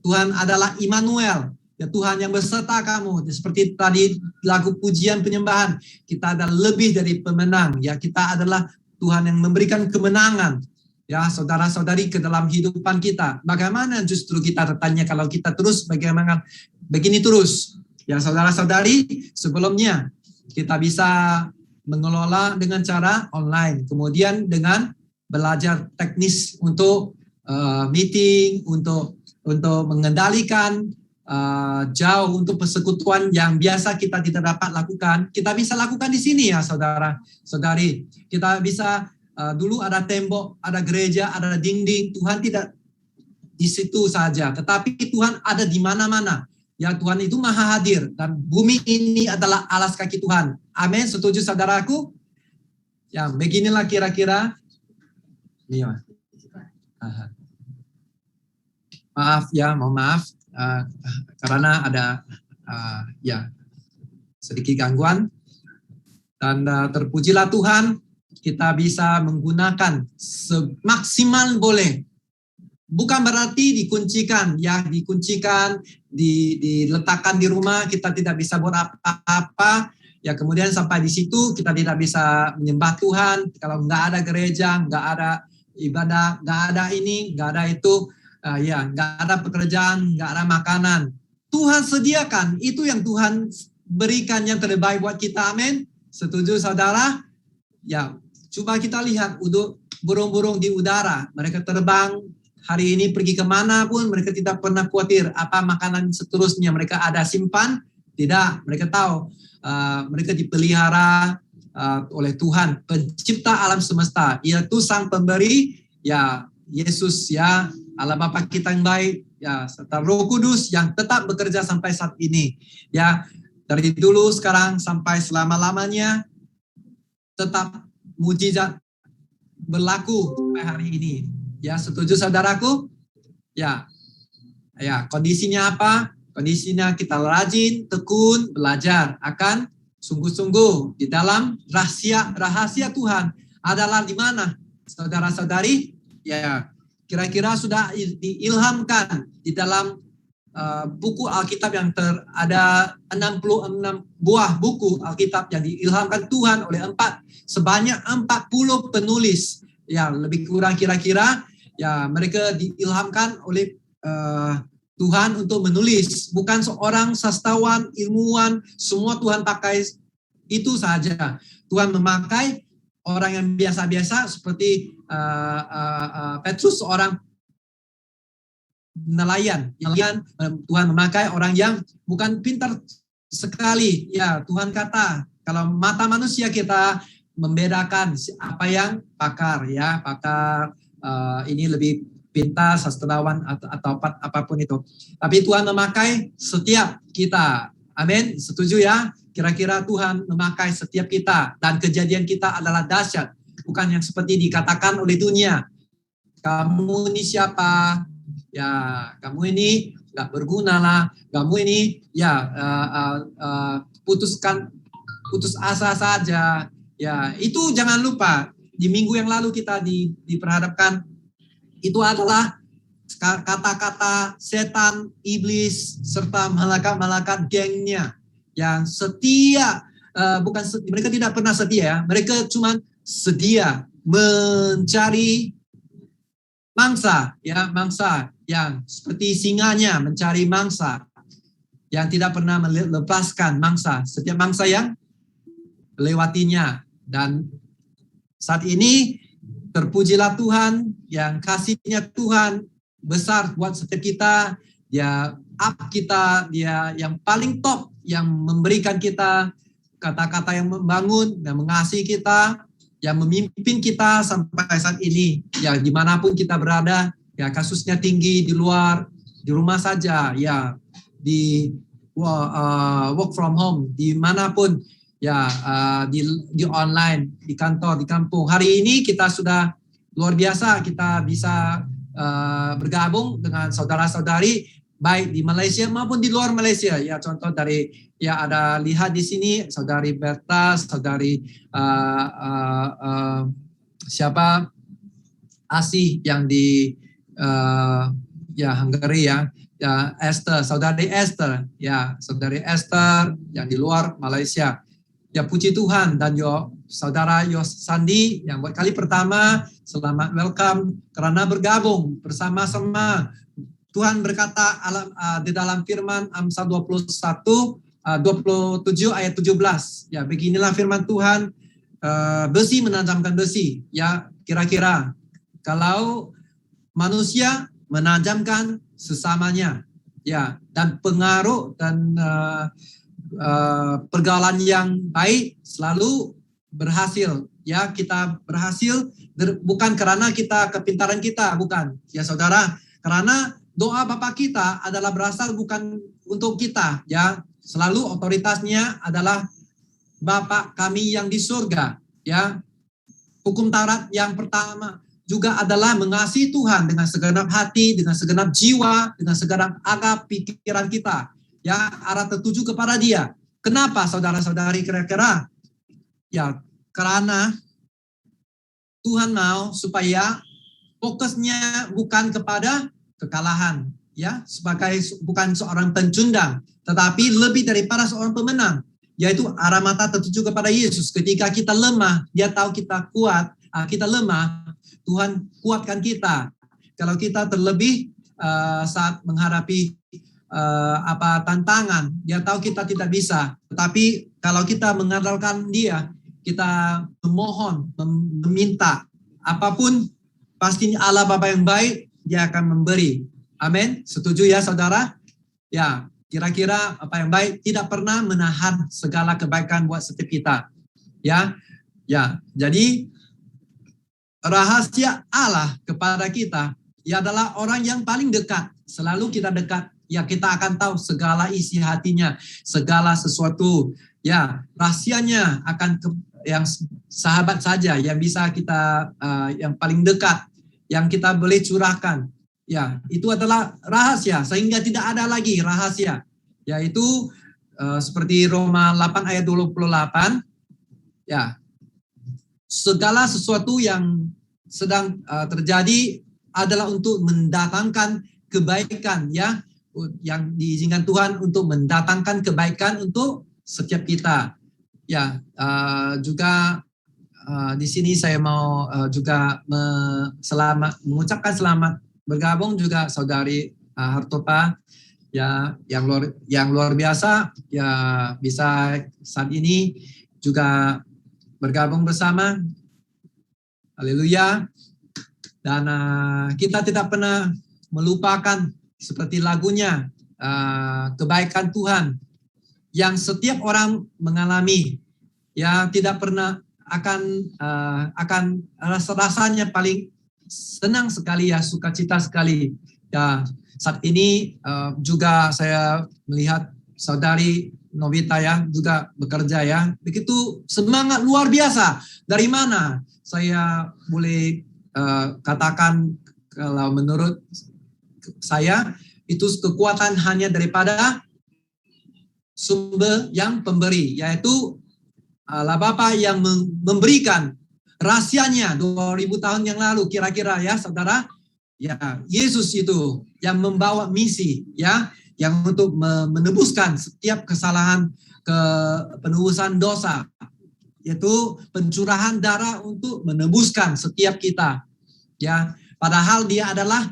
Speaker 2: Tuhan adalah Immanuel. Ya Tuhan yang beserta kamu. Seperti tadi lagu pujian penyembahan, kita ada lebih dari pemenang. Ya kita adalah Tuhan yang memberikan kemenangan. Ya saudara-saudari ke dalam hidupan kita. Bagaimana justru kita bertanya kalau kita terus bagaimana begini terus. Ya saudara-saudari, sebelumnya kita bisa mengelola dengan cara online. Kemudian dengan belajar teknis untuk meeting, untuk mengendalikan jauh untuk persekutuan yang biasa kita tidak dapat lakukan, kita bisa lakukan di sini ya saudara-saudari. Kita bisa dulu ada tembok, ada gereja, ada dinding. Tuhan tidak di situ saja, tetapi Tuhan ada di mana-mana. Ya Tuhan itu maha hadir dan bumi ini adalah alas kaki Tuhan. Amin. Setuju saudaraku? Ya beginilah kira-kira. Iya. Maaf ya, mohon maaf. Karena ada ya sedikit gangguan dan terpujilah Tuhan kita bisa menggunakan semaksimal boleh. Bukan berarti dikuncikan, diletakkan di rumah, kita tidak bisa buat apa-apa. Ya kemudian sampai di situ kita tidak bisa menyembah Tuhan. Kalau nggak ada gereja, nggak ada ibadah, nggak ada ini, nggak ada itu. Ya, nggak ada pekerjaan, nggak ada makanan. Tuhan sediakan, itu yang Tuhan berikan yang terbaik buat kita, amin. Setuju saudara? Ya, coba kita lihat burung-burung di udara, mereka terbang, hari ini pergi kemana pun, mereka tidak pernah khawatir apa makanan seterusnya, mereka ada simpan, tidak, mereka tahu, mereka dipelihara oleh Tuhan, pencipta alam semesta, yaitu sang pemberi, ya Yesus ya, Allah Bapa kita yang baik, ya serta Roh Kudus yang tetap bekerja sampai saat ini. Ya, dari dulu sekarang sampai selama-lamanya tetap mujizat berlaku sampai hari ini. Ya, setuju saudaraku? Ya. Ya, kondisinya apa? Kondisinya kita rajin, tekun, belajar akan sungguh-sungguh di dalam rahasia Tuhan adalah di mana? Saudara-saudari, ya kira-kira sudah diilhamkan di dalam buku Alkitab yang ada 66 buah buku Alkitab yang diilhamkan Tuhan oleh sebanyak 40 penulis. Ya, lebih kurang kira-kira ya mereka diilhamkan oleh Tuhan untuk menulis. Bukan seorang sastrawan, ilmuwan, semua Tuhan pakai itu saja. Tuhan memakai orang yang biasa-biasa seperti Petrus, seorang nelayan. Tuhan memakai orang yang bukan pintar sekali. Ya, Tuhan kata, kalau mata manusia kita membedakan apa yang pakar, ya, pakar ini lebih pintar, sastrawan atau apapun itu. Tapi Tuhan memakai setiap kita. Amin. Setuju ya? Kira-kira Tuhan memakai setiap kita dan kejadian kita adalah dahsyat. Bukan yang seperti dikatakan oleh dunia. Kamu ini siapa? Ya, kamu ini nggak berguna lah. Kamu ini ya putus asa saja. Ya, itu jangan lupa. Di minggu yang lalu kita diperhadapkan itu adalah kata-kata setan, iblis, serta malaikat-malaikat gengnya yang setia. Mereka tidak pernah setia ya. Mereka cuma sedia mencari mangsa, ya, mangsa yang seperti singanya mencari mangsa, yang tidak pernah melepaskan mangsa, setiap mangsa yang melewatinya. Dan saat ini terpujilah Tuhan, yang kasihnya Tuhan besar buat setiap kita. Dia up kita, dia yang paling top, yang memberikan kita kata-kata yang membangun dan mengasihi kita, yang memimpin kita sampai saat ini. Ya, dimanapun kita berada, ya kasusnya tinggi di luar, di rumah saja, ya di work from home, dimanapun, ya di online, di kantor, di kampung. Hari ini kita sudah luar biasa, kita bisa bergabung dengan saudara-saudari baik di Malaysia maupun di luar Malaysia. Ya, contoh dari ya ada lihat di sini saudari Berta, saudari siapa Asih yang di ya Hungary ya. Ya, Esther, saudari Esther, ya saudari Esther yang di luar Malaysia. Ya, puji Tuhan. Dan saudara Yos Sandi yang buat kali pertama, selamat welcome karena bergabung bersama-sama. Tuhan berkata di dalam firman Amsal 27 ayat 17. Ya, beginilah firman Tuhan, besi menajamkan besi. Ya, kira-kira kalau manusia menajamkan sesamanya, ya, dan pengaruh dan pergaulan yang baik selalu berhasil. Ya, kita berhasil bukan karena kepintaran kita, bukan. Ya, saudara, karena doa Bapa kita adalah berasal bukan untuk kita, ya. Selalu otoritasnya adalah Bapa kami yang di surga, ya. Hukum Taurat yang pertama juga adalah mengasihi Tuhan dengan segenap hati, dengan segenap jiwa, dengan segenap akal pikiran kita, ya, arah tertuju kepada Dia. Kenapa, saudara-saudari, kira-kira? Ya, karena Tuhan mau supaya fokusnya bukan kepada kekalahan, ya, bukan seorang pencundang, tetapi lebih daripada seorang pemenang, yaitu arah mata tertuju kepada Yesus. Ketika kita lemah, Dia tahu kita kuat, kita lemah, Tuhan kuatkan kita. Kalau kita terlebih saat menghadapi tantangan, Dia tahu kita tidak bisa. Tetapi kalau kita mengandalkan Dia, kita memohon, meminta apapun, pasti Allah Bapa yang baik, Dia akan memberi. Amin. Setuju ya, saudara? Ya, kira-kira apa yang baik tidak pernah menahan segala kebaikan buat setiap kita. Ya. Ya, jadi rahasia Allah kepada kita, ia adalah orang yang paling dekat. Selalu kita dekat, ya, kita akan tahu segala isi hatinya, segala sesuatu. Ya, rahasianya akan yang sahabat saja yang bisa kita yang paling dekat, yang kita boleh curahkan. Ya, itu adalah rahasia, sehingga tidak ada lagi rahasia. Yaitu seperti Roma 8 ayat 28. Ya, segala sesuatu yang sedang terjadi adalah untuk mendatangkan kebaikan, ya, yang diizinkan Tuhan untuk mendatangkan kebaikan untuk setiap kita. Ya, juga di sini saya mau juga mengucapkan selamat bergabung juga saudari Hartopa, ya, yang luar biasa, ya, bisa saat ini juga bergabung bersama. Haleluya. Dan kita tidak pernah melupakan seperti lagunya, kebaikan Tuhan yang setiap orang mengalami, ya, tidak pernah akan rasanya paling senang sekali, ya, sukacita sekali. Ya, saat ini juga saya melihat saudari Novita, ya, juga bekerja, ya, begitu semangat luar biasa. Dari mana saya boleh katakan, kalau menurut saya itu kekuatan hanya daripada sumber yang pemberi, yaitu Allah Bapa yang memberikan rahasianya 2000 tahun yang lalu kira-kira, ya saudara, ya, Yesus itu yang membawa misi, ya, yang untuk menebuskan setiap kesalahan, penebusan dosa, yaitu pencurahan darah untuk menebuskan setiap kita, ya, padahal dia adalah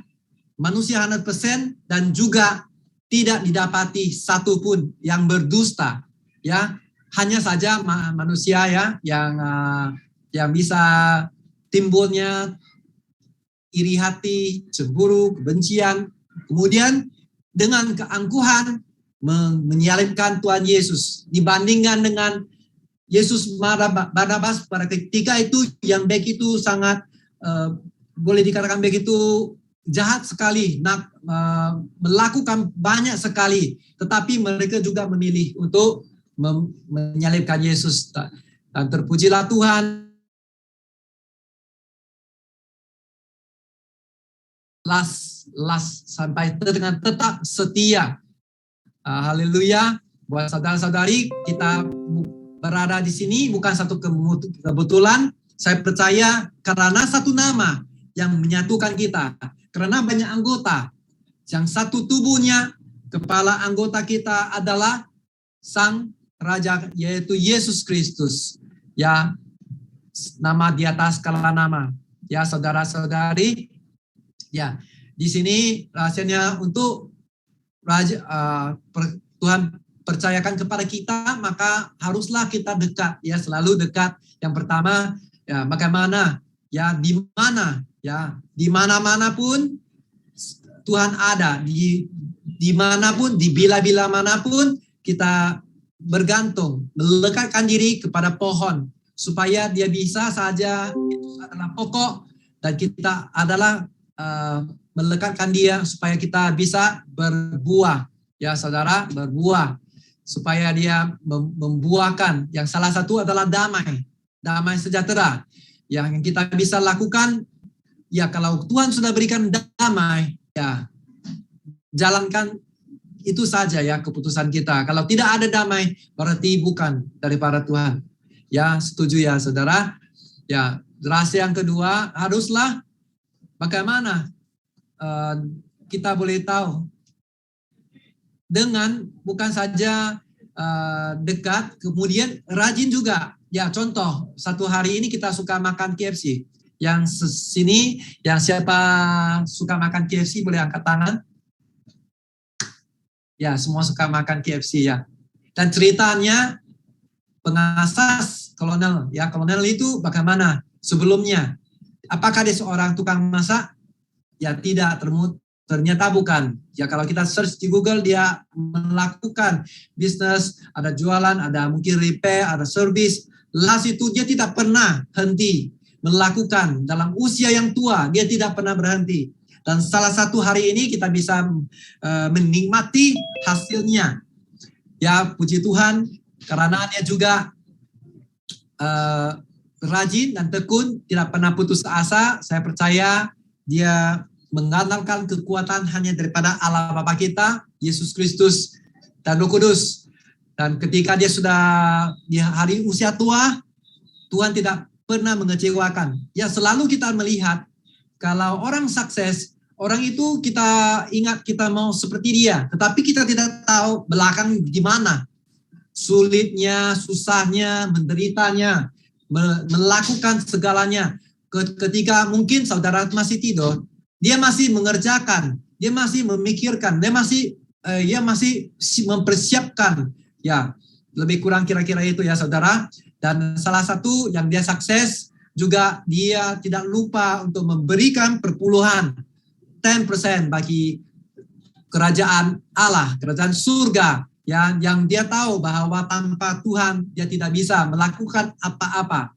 Speaker 2: manusia 100% dan juga tidak didapati satu pun yang berdusta, ya, hanya saja manusia, ya, yang bisa timbulnya iri hati, cemburu, kebencian, kemudian dengan keangkuhan menyalibkan Tuhan Yesus dibandingkan dengan Yesus Barnabas pada ketika itu, yang baik itu sangat boleh dikatakan begitu jahat sekali, melakukan banyak sekali, tetapi mereka juga memilih untuk menyalibkan Yesus. Dan terpujilah Tuhan, sampai dengan tetap setia. Haleluya. Buat saudara-saudari, kita berada di sini bukan satu kebetulan. Saya percaya karena satu nama yang menyatukan kita. Karena banyak anggota, yang satu tubuhnya, kepala anggota kita adalah Sang Raja, yaitu Yesus Kristus. Ya, nama di atas segala nama. Ya, saudara-saudari, ya, di sini rahasianya untuk Tuhan percayakan kepada kita, maka haruslah kita dekat, ya, selalu dekat. Yang pertama, ya, bagaimana, ya, di mana, ya, di mana-mana pun Tuhan ada, di manapun, di bila-bila manapun kita bergantung, melekatkan diri kepada pohon supaya dia bisa saja, itu adalah pokok, dan kita adalah melekatkan dia supaya kita bisa berbuah, ya saudara, berbuah supaya dia membuahkan. Yang salah satu adalah damai sejahtera yang kita bisa lakukan. Ya, kalau Tuhan sudah berikan damai, ya jalankan itu saja, ya, keputusan kita. Kalau tidak ada damai, berarti bukan daripada Tuhan. Ya, setuju, ya saudara. Ya, rahasia yang kedua haruslah bagaimana kita boleh tahu dengan bukan saja dekat, kemudian rajin juga. Ya, contoh, satu hari ini kita suka makan KFC. Yang sini, yang siapa suka makan KFC boleh angkat tangan. Ya, semua suka makan KFC, ya. Dan ceritanya pengasas kolonel, ya, kolonel itu bagaimana sebelumnya? Apakah dia seorang tukang masak? Ya, tidak, ternyata bukan. Ya, kalau kita search di Google, dia melakukan bisnis, ada jualan, ada mungkin repair, ada service. Las itu dia tidak pernah henti melakukan dalam usia yang tua, dia tidak pernah berhenti. Dan salah satu hari ini kita bisa menikmati hasilnya. Ya, puji Tuhan, karena dia juga rajin dan tekun, tidak pernah putus asa. Saya percaya dia mengandalkan kekuatan hanya daripada Allah Bapa kita, Yesus Kristus, dan Roh Kudus. Dan ketika dia sudah di hari usia tua, Tuhan tidak pernah mengecewakan. Ya, selalu kita melihat kalau orang sukses, orang itu kita ingat kita mau seperti dia, tetapi kita tidak tahu belakang gimana. Sulitnya, susahnya, menderitanya, melakukan segalanya. Ketika mungkin saudara masih tidur, dia masih mengerjakan, dia masih memikirkan, dia masih mempersiapkan. Ya, lebih kurang kira-kira itu ya saudara. Dan salah satu yang dia sukses juga dia tidak lupa untuk memberikan perpuluhan 10% bagi kerajaan Allah, kerajaan surga. Ya, yang dia tahu bahwa tanpa Tuhan dia tidak bisa melakukan apa-apa.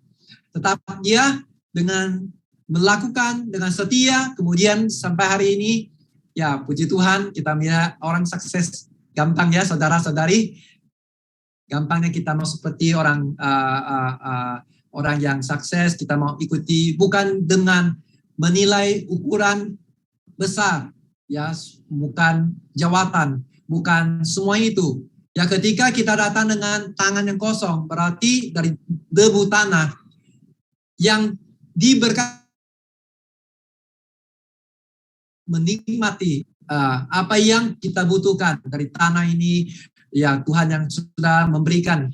Speaker 2: Tetapi dia dengan melakukan dengan setia, kemudian sampai hari ini, ya puji Tuhan kita melihat orang sukses gampang ya saudara-saudari. Gampangnya kita mau seperti orang yang sukses, kita mau ikuti bukan dengan menilai ukuran besar, ya bukan jawatan, bukan semua itu. Ya ketika kita datang dengan tangan yang kosong, berarti dari debu tanah yang diberkati menikmati apa yang kita butuhkan dari tanah ini. Ya Tuhan yang sudah memberikan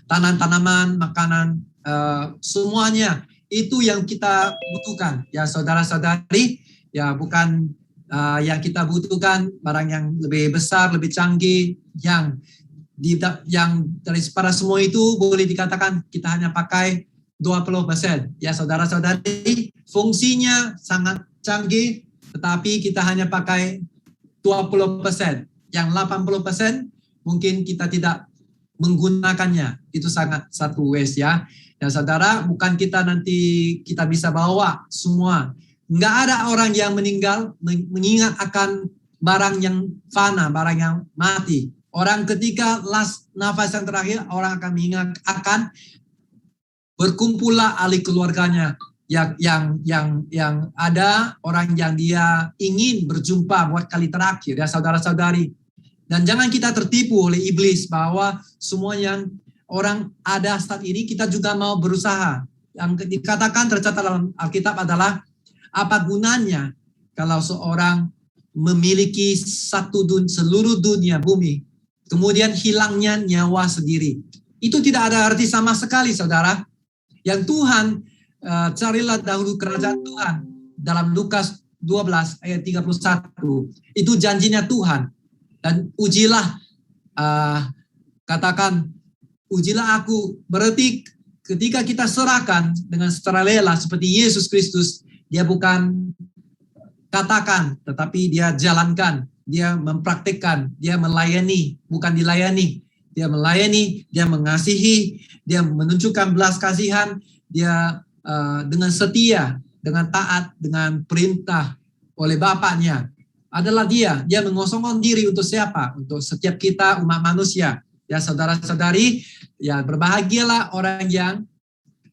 Speaker 2: tanaman, makanan, semuanya itu yang kita butuhkan. Ya saudara-saudari, ya bukan yang kita butuhkan barang yang lebih besar, lebih canggih, yang dari para semua itu boleh dikatakan kita hanya pakai 20%. Ya saudara-saudari, fungsinya sangat canggih, tetapi kita hanya pakai 20%. Yang 80% mungkin kita tidak menggunakannya. Itu sangat satu waste ya. Ya saudara, bukan kita nanti kita bisa bawa semua. Enggak ada orang yang meninggal mengingat akan barang yang fana, barang yang mati. Orang ketika last nafas yang terakhir, orang akan mengingat akan berkumpullah ahli keluarganya yang ada orang yang dia ingin berjumpa buat kali terakhir ya saudara-saudari. Dan jangan kita tertipu oleh iblis bahwa semua yang orang ada saat ini kita juga mau berusaha. Yang dikatakan tercatat dalam Alkitab adalah apa gunanya kalau seorang memiliki seluruh dunia bumi, kemudian hilangnya nyawa sendiri. Itu tidak ada arti sama sekali saudara. Yang Tuhan, carilah dahulu kerajaan Tuhan. Dalam Lukas 12 ayat 31. Itu janjinya Tuhan. Dan ujilah, katakan, ujilah aku. Berarti ketika kita serahkan dengan secara rela seperti Yesus Kristus, dia bukan katakan, tetapi dia jalankan, dia mempraktikkan, dia melayani, bukan dilayani. Dia melayani, dia mengasihi, dia menunjukkan belas kasihan, dia dengan setia, dengan taat, dengan perintah oleh Bapaknya. Adalah dia mengosongkan diri untuk siapa? Untuk setiap kita umat manusia. Ya saudara-saudari, ya berbahagialah orang yang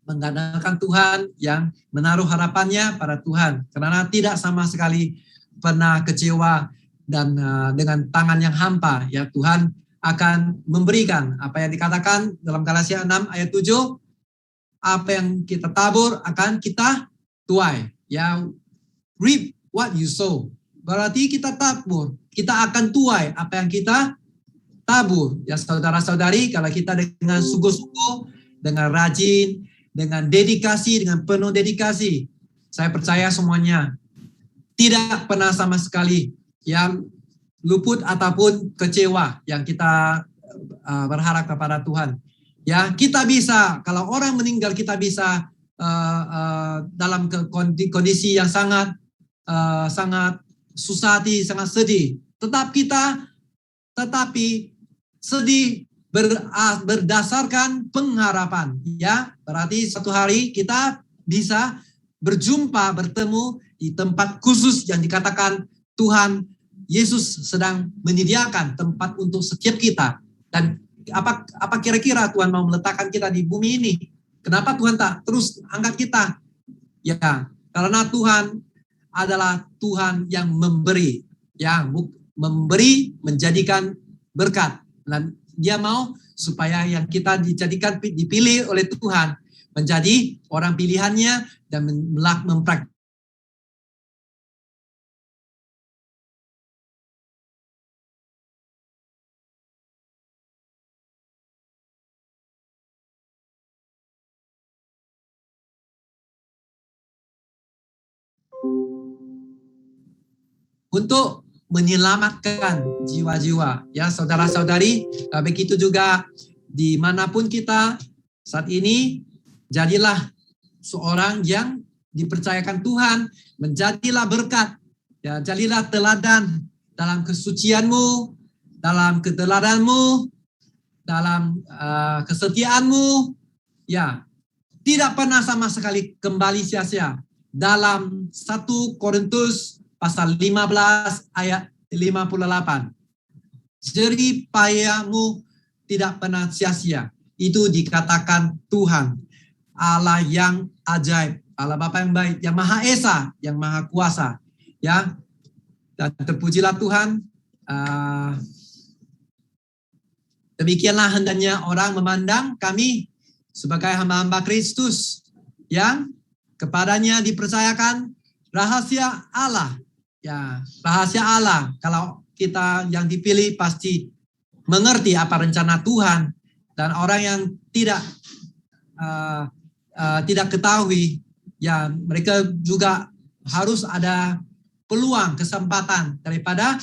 Speaker 2: mengandalkan Tuhan, yang menaruh harapannya pada Tuhan. Karena tidak sama sekali pernah kecewa dan dengan tangan yang hampa. Ya Tuhan akan memberikan apa yang dikatakan dalam Galatia 6 ayat 7. Apa yang kita tabur akan kita tuai. Ya, reap what you sow. Berarti kita tabur, kita akan tuai apa yang kita tabur. Ya saudara-saudari, kalau kita dengan sungguh-sungguh, dengan rajin, dengan dedikasi, dengan penuh dedikasi, saya percaya semuanya tidak pernah sama sekali yang luput ataupun kecewa yang kita berharap kepada Tuhan. Ya, kita bisa, kalau orang meninggal kita bisa dalam kondisi yang sangat susah hati, sangat sedih. Tetapi sedih berdasarkan pengharapan. Ya, berarti suatu hari kita bisa bertemu di tempat khusus yang dikatakan Tuhan Yesus sedang menyediakan tempat untuk setiap kita. Dan apa kira-kira Tuhan mau meletakkan kita di bumi ini? Kenapa Tuhan tak terus angkat kita? Ya, karena Tuhan adalah Tuhan yang memberi, menjadikan berkat. Dan dia mau supaya yang kita dipilih oleh Tuhan menjadi orang pilihannya dan mempraktikkan untuk menyelamatkan jiwa-jiwa. Ya, saudara-saudari, begitu juga dimanapun kita saat ini, jadilah seorang yang dipercayakan Tuhan, menjadilah berkat, ya, jadilah teladan dalam kesucianmu, dalam keteladanmu, dalam kesetiaanmu, ya, tidak pernah sama sekali kembali sia-sia. Dalam 1 Korintus pasal 15 ayat 58. Jerih payahmu tidak pernah sia-sia. Itu dikatakan Tuhan, Allah yang ajaib, Allah Bapa yang baik, yang Maha Esa, yang Maha Kuasa. Ya, dan terpujilah Tuhan. Demikianlah hendaknya orang memandang kami sebagai hamba-hamba Kristus yang kepadanya dipercayakan rahasia Allah. Ya, rahasia Allah. Kalau kita yang dipilih pasti mengerti apa rencana Tuhan, dan orang yang tidak ketahui, ya mereka juga harus ada peluang, kesempatan daripada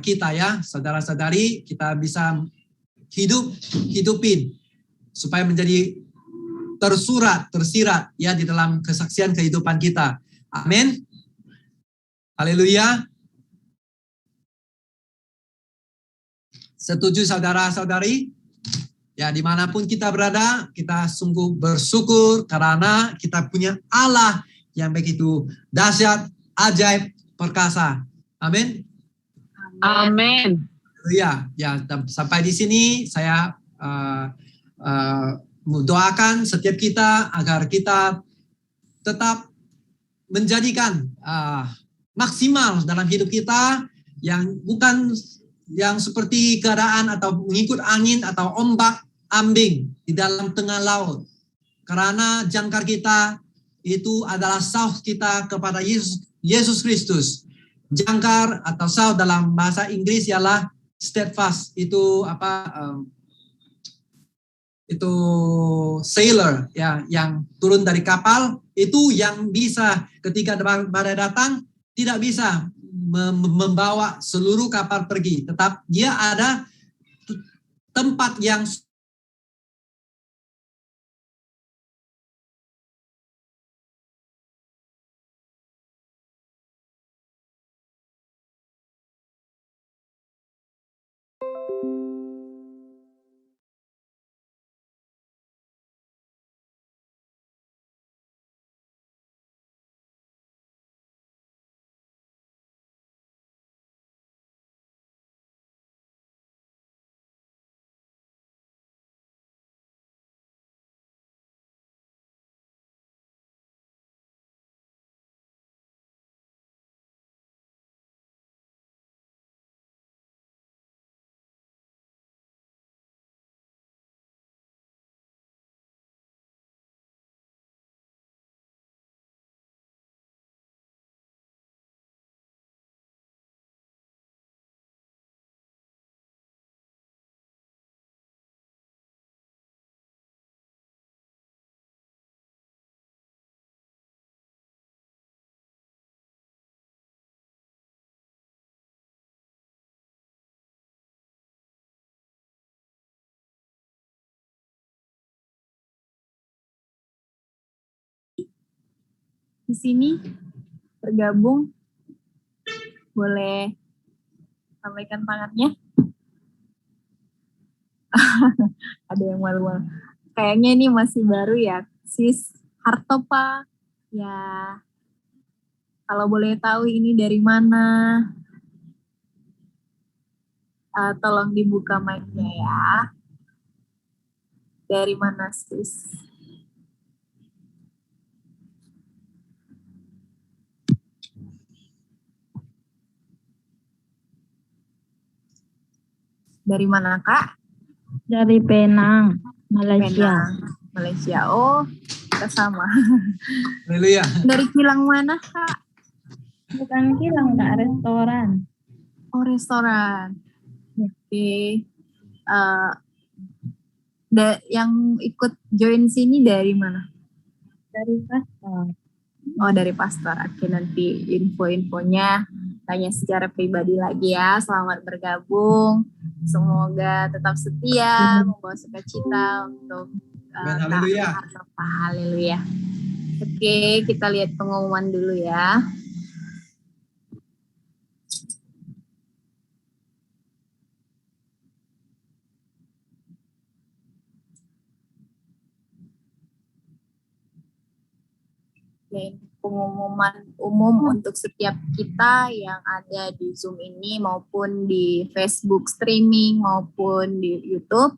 Speaker 2: kita, ya saudara-saudari, kita bisa hidupin supaya menjadi tersirat ya di dalam kesaksian kehidupan kita. Amin. Haleluya. Setuju saudara-saudari? Ya, dimanapun kita berada, kita sungguh bersyukur karena kita punya Allah yang begitu dahsyat, ajaib, perkasa. Amin.
Speaker 5: Amin.
Speaker 2: Ya, sampai di sini saya mendoakan setiap kita agar kita tetap menjadikan maksimal dalam hidup kita, yang bukan yang seperti keadaan atau mengikut angin atau ombak ambing di dalam tengah laut. Karena jangkar kita itu adalah saus kita kepada Yesus Kristus. Jangkar atau saus dalam bahasa Inggris ialah steadfast. Itu itu sailor, ya, yang turun dari kapal, itu yang bisa ketika badai datang tidak bisa membawa seluruh kapal pergi, tetap dia ada tempat yang
Speaker 1: di sini bergabung, boleh sampaikan tangannya. Ada yang malu-malu. Kayaknya ini masih baru ya, Sis Hartopa. Ya, kalau boleh tahu ini dari mana? Tolong dibuka mic-nya ya. Dari mana, Sis? Dari mana, Kak?
Speaker 5: Dari Penang, Malaysia.
Speaker 1: Penang, Malaysia. Oh, kita sama.
Speaker 2: haleluya.
Speaker 1: Dari kilang mana, Kak?
Speaker 5: Bukan kilang, Kak, restoran.
Speaker 1: Oh, restoran. Oke. Yang ikut join sini dari mana?
Speaker 5: Dari pasar.
Speaker 1: Oh, dari pastor. Oke, nanti info-infonya tanya secara pribadi lagi ya. Selamat bergabung. Semoga tetap setia, membawa sukacita untuk
Speaker 2: Amin,
Speaker 1: Kak
Speaker 2: haleluya.
Speaker 1: Hartopa. Haleluya. Oke, kita lihat pengumuman dulu ya. Oke, pengumuman umum untuk setiap kita yang ada di Zoom ini maupun di Facebook streaming maupun di YouTube.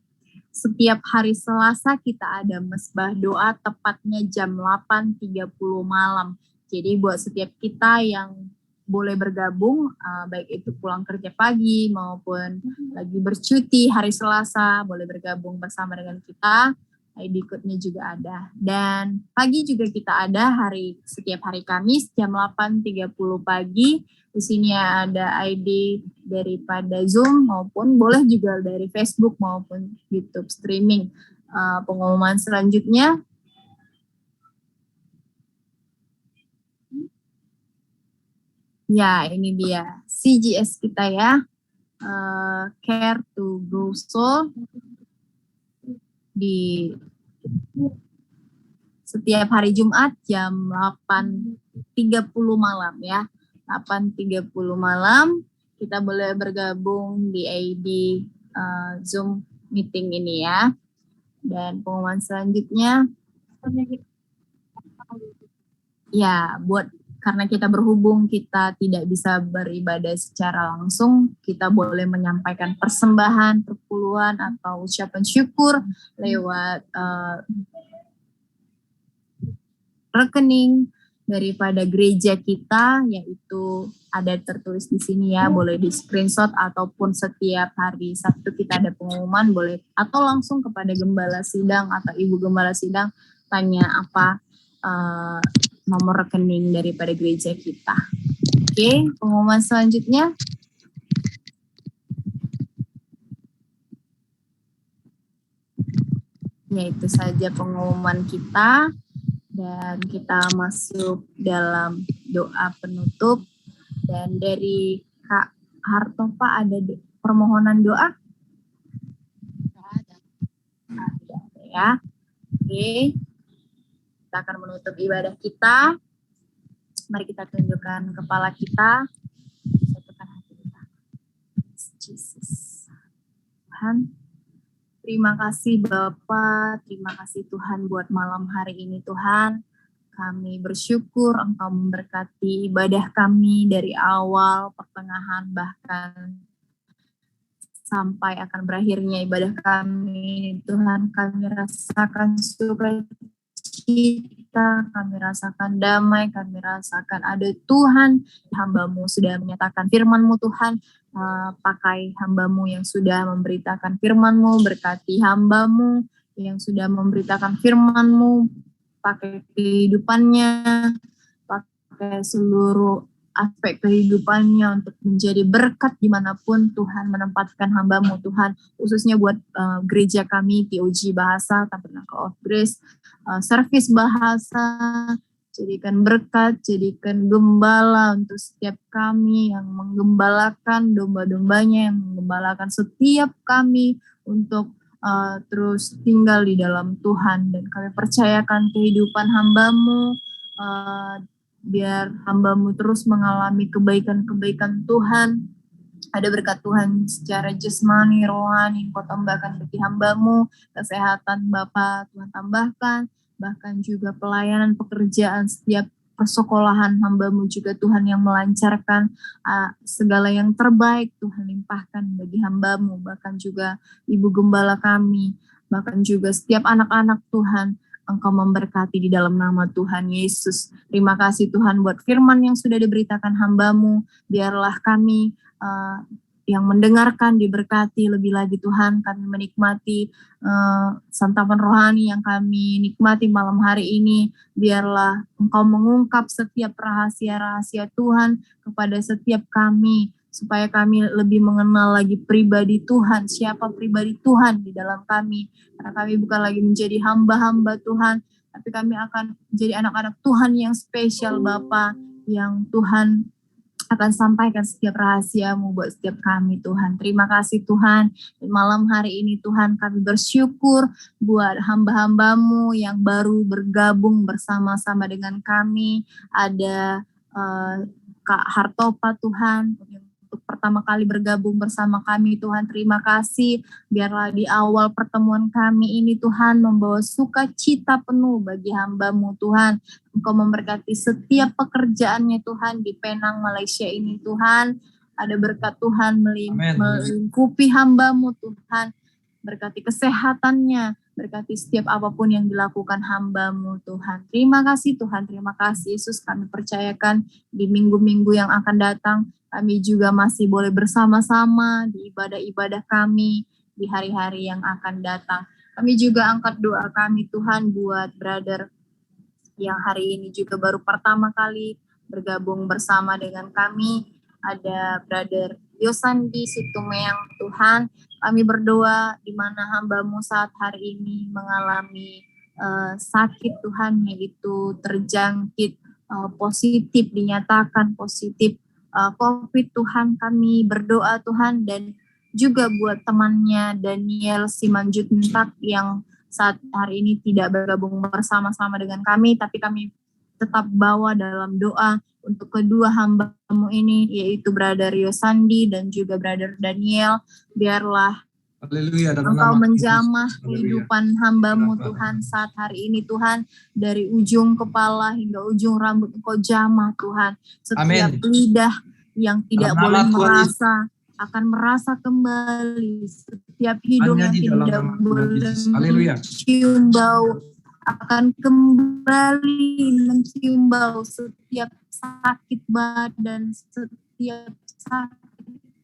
Speaker 1: Setiap hari Selasa kita ada mesbah doa tepatnya jam 8.30 malam. Jadi buat setiap kita yang boleh bergabung, baik itu pulang kerja pagi maupun lagi bercuti hari Selasa, boleh bergabung bersama dengan kita. ID code-nya juga ada. Dan pagi juga kita ada setiap hari Kamis jam 8.30 pagi. Di sini ada ID daripada Zoom maupun boleh juga dari Facebook maupun YouTube streaming. Pengumuman selanjutnya. Ya, ini dia CGS kita ya. Care to Grow Soul. Di setiap hari Jumat jam 8.30 malam ya. 8.30 malam kita boleh bergabung di ID Zoom meeting ini ya. Dan pengumuman selanjutnya ya, karena kita berhubung kita tidak bisa beribadah secara langsung, kita boleh menyampaikan persembahan, perpuluhan atau ucapan syukur lewat rekening daripada gereja kita, yaitu ada tertulis di sini ya, boleh di screenshot ataupun setiap hari Sabtu kita ada pengumuman, boleh atau langsung kepada gembala sidang atau ibu gembala sidang tanya apa nomor rekening daripada gereja kita. Oke, pengumuman selanjutnya. Ya, itu saja pengumuman kita. Dan kita masuk dalam doa penutup. Dan dari Kak Hartopa ada permohonan doa? Ada ya. Oke. Kita akan menutup ibadah kita. Mari kita tundukkan kepala kita. Satukan hati kita. Jesus. Tuhan, terima kasih Bapa, terima kasih Tuhan buat malam hari ini Tuhan. Kami bersyukur Engkau memberkati ibadah kami dari awal, pertengahan, bahkan sampai akan berakhirnya ibadah kami. Tuhan, kami rasakan sukacita, kami rasakan damai, kami rasakan ada Tuhan. Hamba-Mu sudah menyatakan firman-Mu Tuhan. Pakai hamba-Mu yang sudah memberitakan firman-Mu, berkati hamba-Mu yang sudah memberitakan firman-Mu, pakai kehidupannya, pakai seluruh aspek kehidupannya untuk menjadi berkat dimanapun Tuhan menempatkan hamba-Mu Tuhan, khususnya buat gereja kami, POG Bahasa, Tabernacle of Grace, servis bahasa, jadikan berkat, jadikan gembala untuk setiap kami yang menggembalakan domba-dombanya, yang menggembalakan setiap kami untuk terus tinggal di dalam Tuhan. Dan kami percayakan kehidupan hamba-Mu, biar hamba-Mu terus mengalami kebaikan-kebaikan Tuhan. Ada berkat Tuhan secara jasmani, rohani, Engkau tambahkan bagi hamba-Mu, kesehatan Bapa Tuhan tambahkan, bahkan juga pelayanan pekerjaan setiap persekolahan hamba-Mu juga Tuhan yang melancarkan segala yang terbaik Tuhan limpahkan bagi hamba-Mu, bahkan juga Ibu Gembala kami, bahkan juga setiap anak-anak Tuhan, Engkau memberkati di dalam nama Tuhan Yesus. Terima kasih Tuhan buat firman yang sudah diberitakan hamba-Mu. Biarlah kami yang mendengarkan diberkati lebih lagi Tuhan. Kami menikmati santapan rohani yang kami nikmati malam hari ini. Biarlah Engkau mengungkap setiap rahasia-rahasia Tuhan kepada setiap kami, supaya kami lebih mengenal lagi pribadi Tuhan, siapa pribadi Tuhan di dalam kami. Karena kami bukan lagi menjadi hamba-hamba Tuhan, tapi kami akan jadi anak-anak Tuhan yang spesial Bapa, yang Tuhan akan sampaikan setiap rahasia-Mu buat setiap kami Tuhan. Terima kasih Tuhan. Dan malam hari ini Tuhan kami bersyukur buat hamba-hamba-Mu yang baru bergabung bersama-sama dengan kami. Ada Kak Hartopa Tuhan, untuk pertama kali bergabung bersama kami Tuhan. Terima kasih. Biarlah di awal pertemuan kami ini Tuhan membawa sukacita penuh bagi hamba-Mu Tuhan. Engkau memberkati setiap pekerjaannya Tuhan di Penang, Malaysia ini Tuhan. Ada berkat Tuhan melingkupi hamba-Mu Tuhan. Berkati kesehatannya, berkati setiap apapun yang dilakukan hamba-Mu Tuhan. Terima kasih Tuhan, terima kasih Yesus. Kami percayakan di minggu-minggu yang akan datang, kami juga masih boleh bersama-sama di ibadah-ibadah kami di hari-hari yang akan datang. Kami juga angkat doa kami Tuhan buat brother yang hari ini juga baru pertama kali bergabung bersama dengan kami. Ada brother Yosandi Situmeang Tuhan. Kami berdoa di mana hamba-Mu saat hari ini mengalami sakit Tuhan, yaitu terjangkit positif, dinyatakan positif COVID Tuhan. Kami berdoa Tuhan, dan juga buat temannya Daniel Simanjuntak yang saat hari ini tidak bergabung bersama-sama dengan kami, tapi kami tetap bawa dalam doa untuk kedua hamba-Mu ini, yaitu Brother Yosandi dan juga Brother Daniel. Biarlah Engkau menjamah kehidupan hamba-Mu Tuhan saat hari ini Tuhan, dari ujung kepala hingga ujung rambut Engkau jamah Tuhan. Setiap lidah yang tidak boleh merasa akan merasa kembali, setiap hidung yang tidak boleh cium bau akan kembali mencium bau, setiap sakit badan, setiap sakit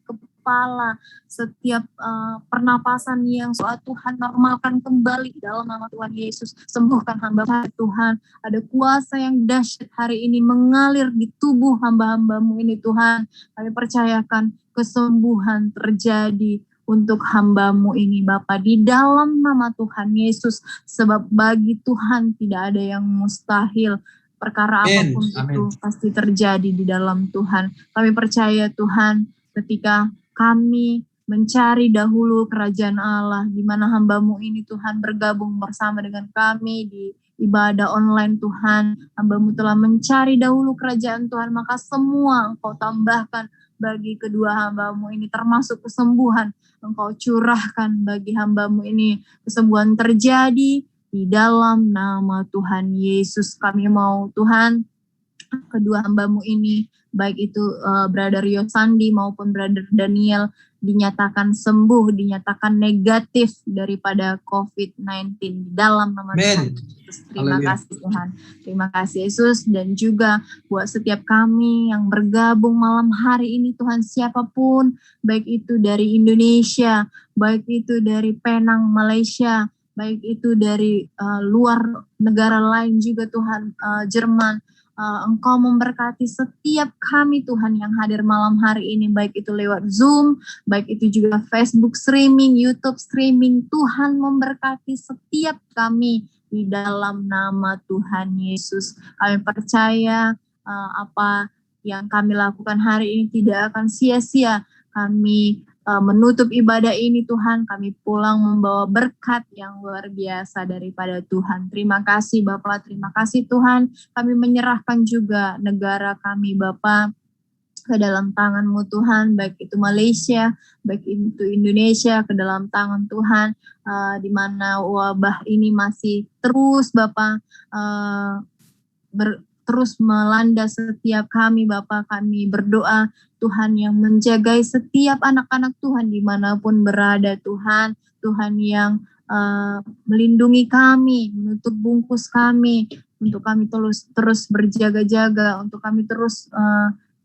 Speaker 1: kepala, setiap pernapasan yang Tuhan normalkan kembali dalam nama Tuhan Yesus. Sembuhkan hamba Tuhan. Ada kuasa yang dahsyat hari ini mengalir di tubuh hamba-hamba-Mu ini Tuhan. Kami percayakan kesembuhan terjadi untuk hamba-Mu ini Bapa, di dalam nama Tuhan Yesus, sebab bagi Tuhan tidak ada yang mustahil. Perkara apapun itu pasti terjadi di dalam Tuhan. Kami percaya Tuhan, ketika kami mencari dahulu kerajaan Allah, di mana hamba-Mu ini Tuhan bergabung bersama dengan kami di ibadah online Tuhan. Hamba-Mu telah mencari dahulu kerajaan Tuhan, maka semua Engkau tambahkan bagi kedua hamba-Mu ini, termasuk kesembuhan. Engkau curahkan bagi hamba-Mu ini, kesembuhan terjadi di dalam nama Tuhan Yesus. Kami mau Tuhan, kedua hamba-Mu ini, baik itu Brother Yosandi maupun Brother Daniel, dinyatakan sembuh, dinyatakan negatif daripada COVID-19 di dalam nama Tuhan Yesus. Terima kasih Tuhan. Terima kasih Yesus. Dan juga buat setiap kami yang bergabung malam hari ini Tuhan, siapapun, baik itu dari Indonesia, baik itu dari Penang, Malaysia, baik itu dari luar negara lain juga Tuhan, Jerman. Engkau memberkati setiap kami Tuhan yang hadir malam hari ini, baik itu lewat Zoom, baik itu juga Facebook streaming, YouTube streaming. Tuhan memberkati setiap kami di dalam nama Tuhan Yesus. Kami percaya apa yang kami lakukan hari ini tidak akan sia-sia. Kami menutup ibadah ini Tuhan, kami pulang membawa berkat yang luar biasa daripada Tuhan. Terima kasih Bapak, terima kasih Tuhan. Kami menyerahkan juga negara kami Bapak ke dalam tangan-Mu Tuhan, baik itu Malaysia, baik itu Indonesia, ke dalam tangan Tuhan, di mana wabah ini masih terus Bapak terus melanda setiap kami Bapak. Kami berdoa Tuhan yang menjagai setiap anak-anak Tuhan dimanapun berada Tuhan. Tuhan yang melindungi kami, menutup bungkus kami, untuk kami terus berjaga-jaga, untuk kami terus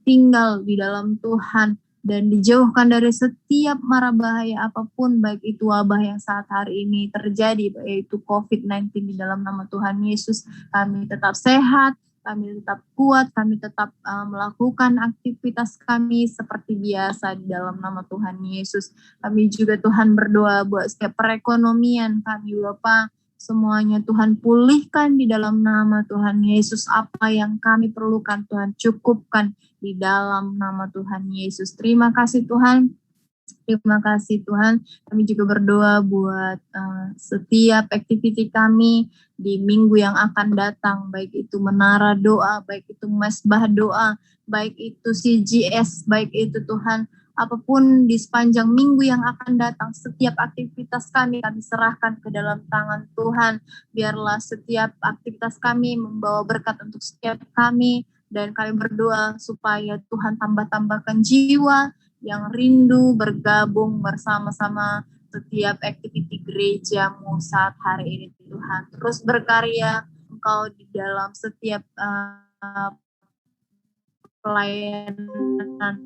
Speaker 1: tinggal di dalam Tuhan, dan dijauhkan dari setiap mara bahaya apapun, baik itu wabah yang saat hari ini terjadi, yaitu COVID-19. Di dalam nama Tuhan Yesus, kami tetap sehat, kami tetap kuat, kami tetap melakukan aktivitas kami seperti biasa di dalam nama Tuhan Yesus. Kami juga Tuhan berdoa buat setiap perekonomian kami Bapak, semuanya Tuhan pulihkan di dalam nama Tuhan Yesus. Apa yang kami perlukan Tuhan cukupkan di dalam nama Tuhan Yesus. Terima kasih Tuhan. Terima kasih Tuhan. Kami juga berdoa buat setiap aktiviti kami di minggu yang akan datang. Baik itu menara doa, baik itu mesbah doa, baik itu CGS, baik itu Tuhan apapun di sepanjang minggu yang akan datang, setiap aktivitas kami serahkan ke dalam tangan Tuhan. Biarlah setiap aktivitas kami membawa berkat untuk setiap kami, dan kami berdoa supaya Tuhan tambah-tambahkan jiwa yang rindu bergabung bersama-sama setiap aktiviti gerejamu saat hari ini Tuhan. Terus berkarya Engkau di dalam setiap pelayanan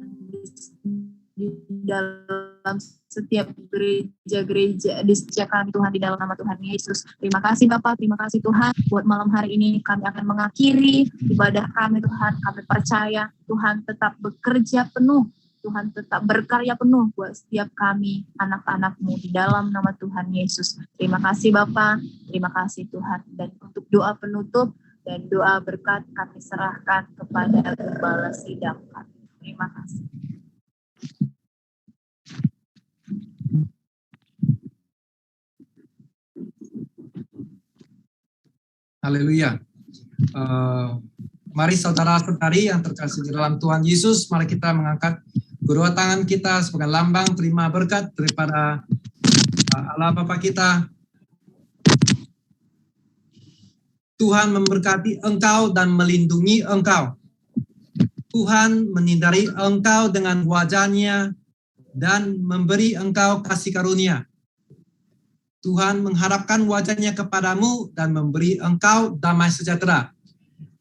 Speaker 1: di dalam setiap gereja-gereja di setiap kami Tuhan, di dalam nama Tuhan Yesus. Terima kasih Bapak, terima kasih Tuhan buat malam hari ini kami akan mengakhiri ibadah kami Tuhan. Kami percaya Tuhan tetap bekerja penuh, Tuhan tetap berkarya penuh buat setiap kami anak-anak-Mu di dalam nama Tuhan Yesus. Terima kasih Bapak, terima kasih Tuhan. Dan untuk doa penutup dan doa berkat kami serahkan kepada Gembala Sidang kami. Terima kasih.
Speaker 2: Haleluya. Mari saudara-saudari yang terkasih di dalam Tuhan Yesus, mari kita mengangkat kedua tangan kita sebagai lambang terima berkat daripada Allah Bapa kita. Tuhan memberkati engkau dan melindungi engkau. Tuhan menyinari engkau dengan wajah-Nya dan memberi engkau kasih karunia. Tuhan mengharapkan wajah-Nya kepadamu dan memberi engkau damai sejahtera.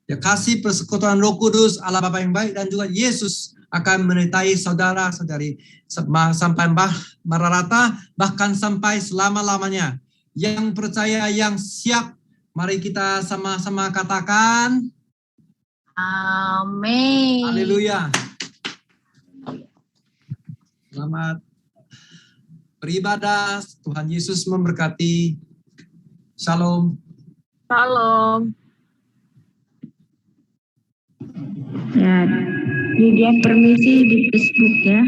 Speaker 2: Ya, kasih persekutuan Roh Kudus, Allah Bapa yang baik, dan juga Yesus akan menyertai saudara-saudari sampai merata, bahkan sampai selama-lamanya. Yang percaya, yang siap, mari kita sama-sama katakan,
Speaker 1: amin.
Speaker 2: Haleluya. Selamat beribadah. Tuhan Yesus memberkati. Shalom.
Speaker 5: Shalom. Ya, Lydia permisi di Facebook ya.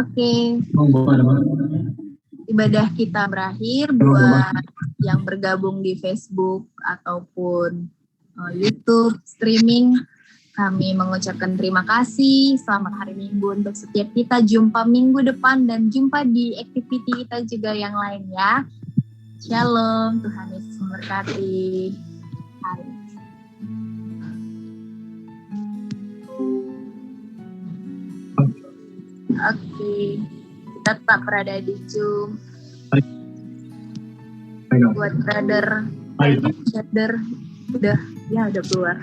Speaker 1: Oke. Ibadah kita berakhir. Buat yang bergabung di Facebook ataupun YouTube streaming, kami mengucapkan terima kasih. Selamat hari Minggu untuk setiap kita. Jumpa minggu depan dan jumpa di aktiviti kita juga yang lain ya. Shalom, Tuhan Yesus memberkati. Hai. Oke, kita tetap berada di Zoom. Buat brother, udah keluar.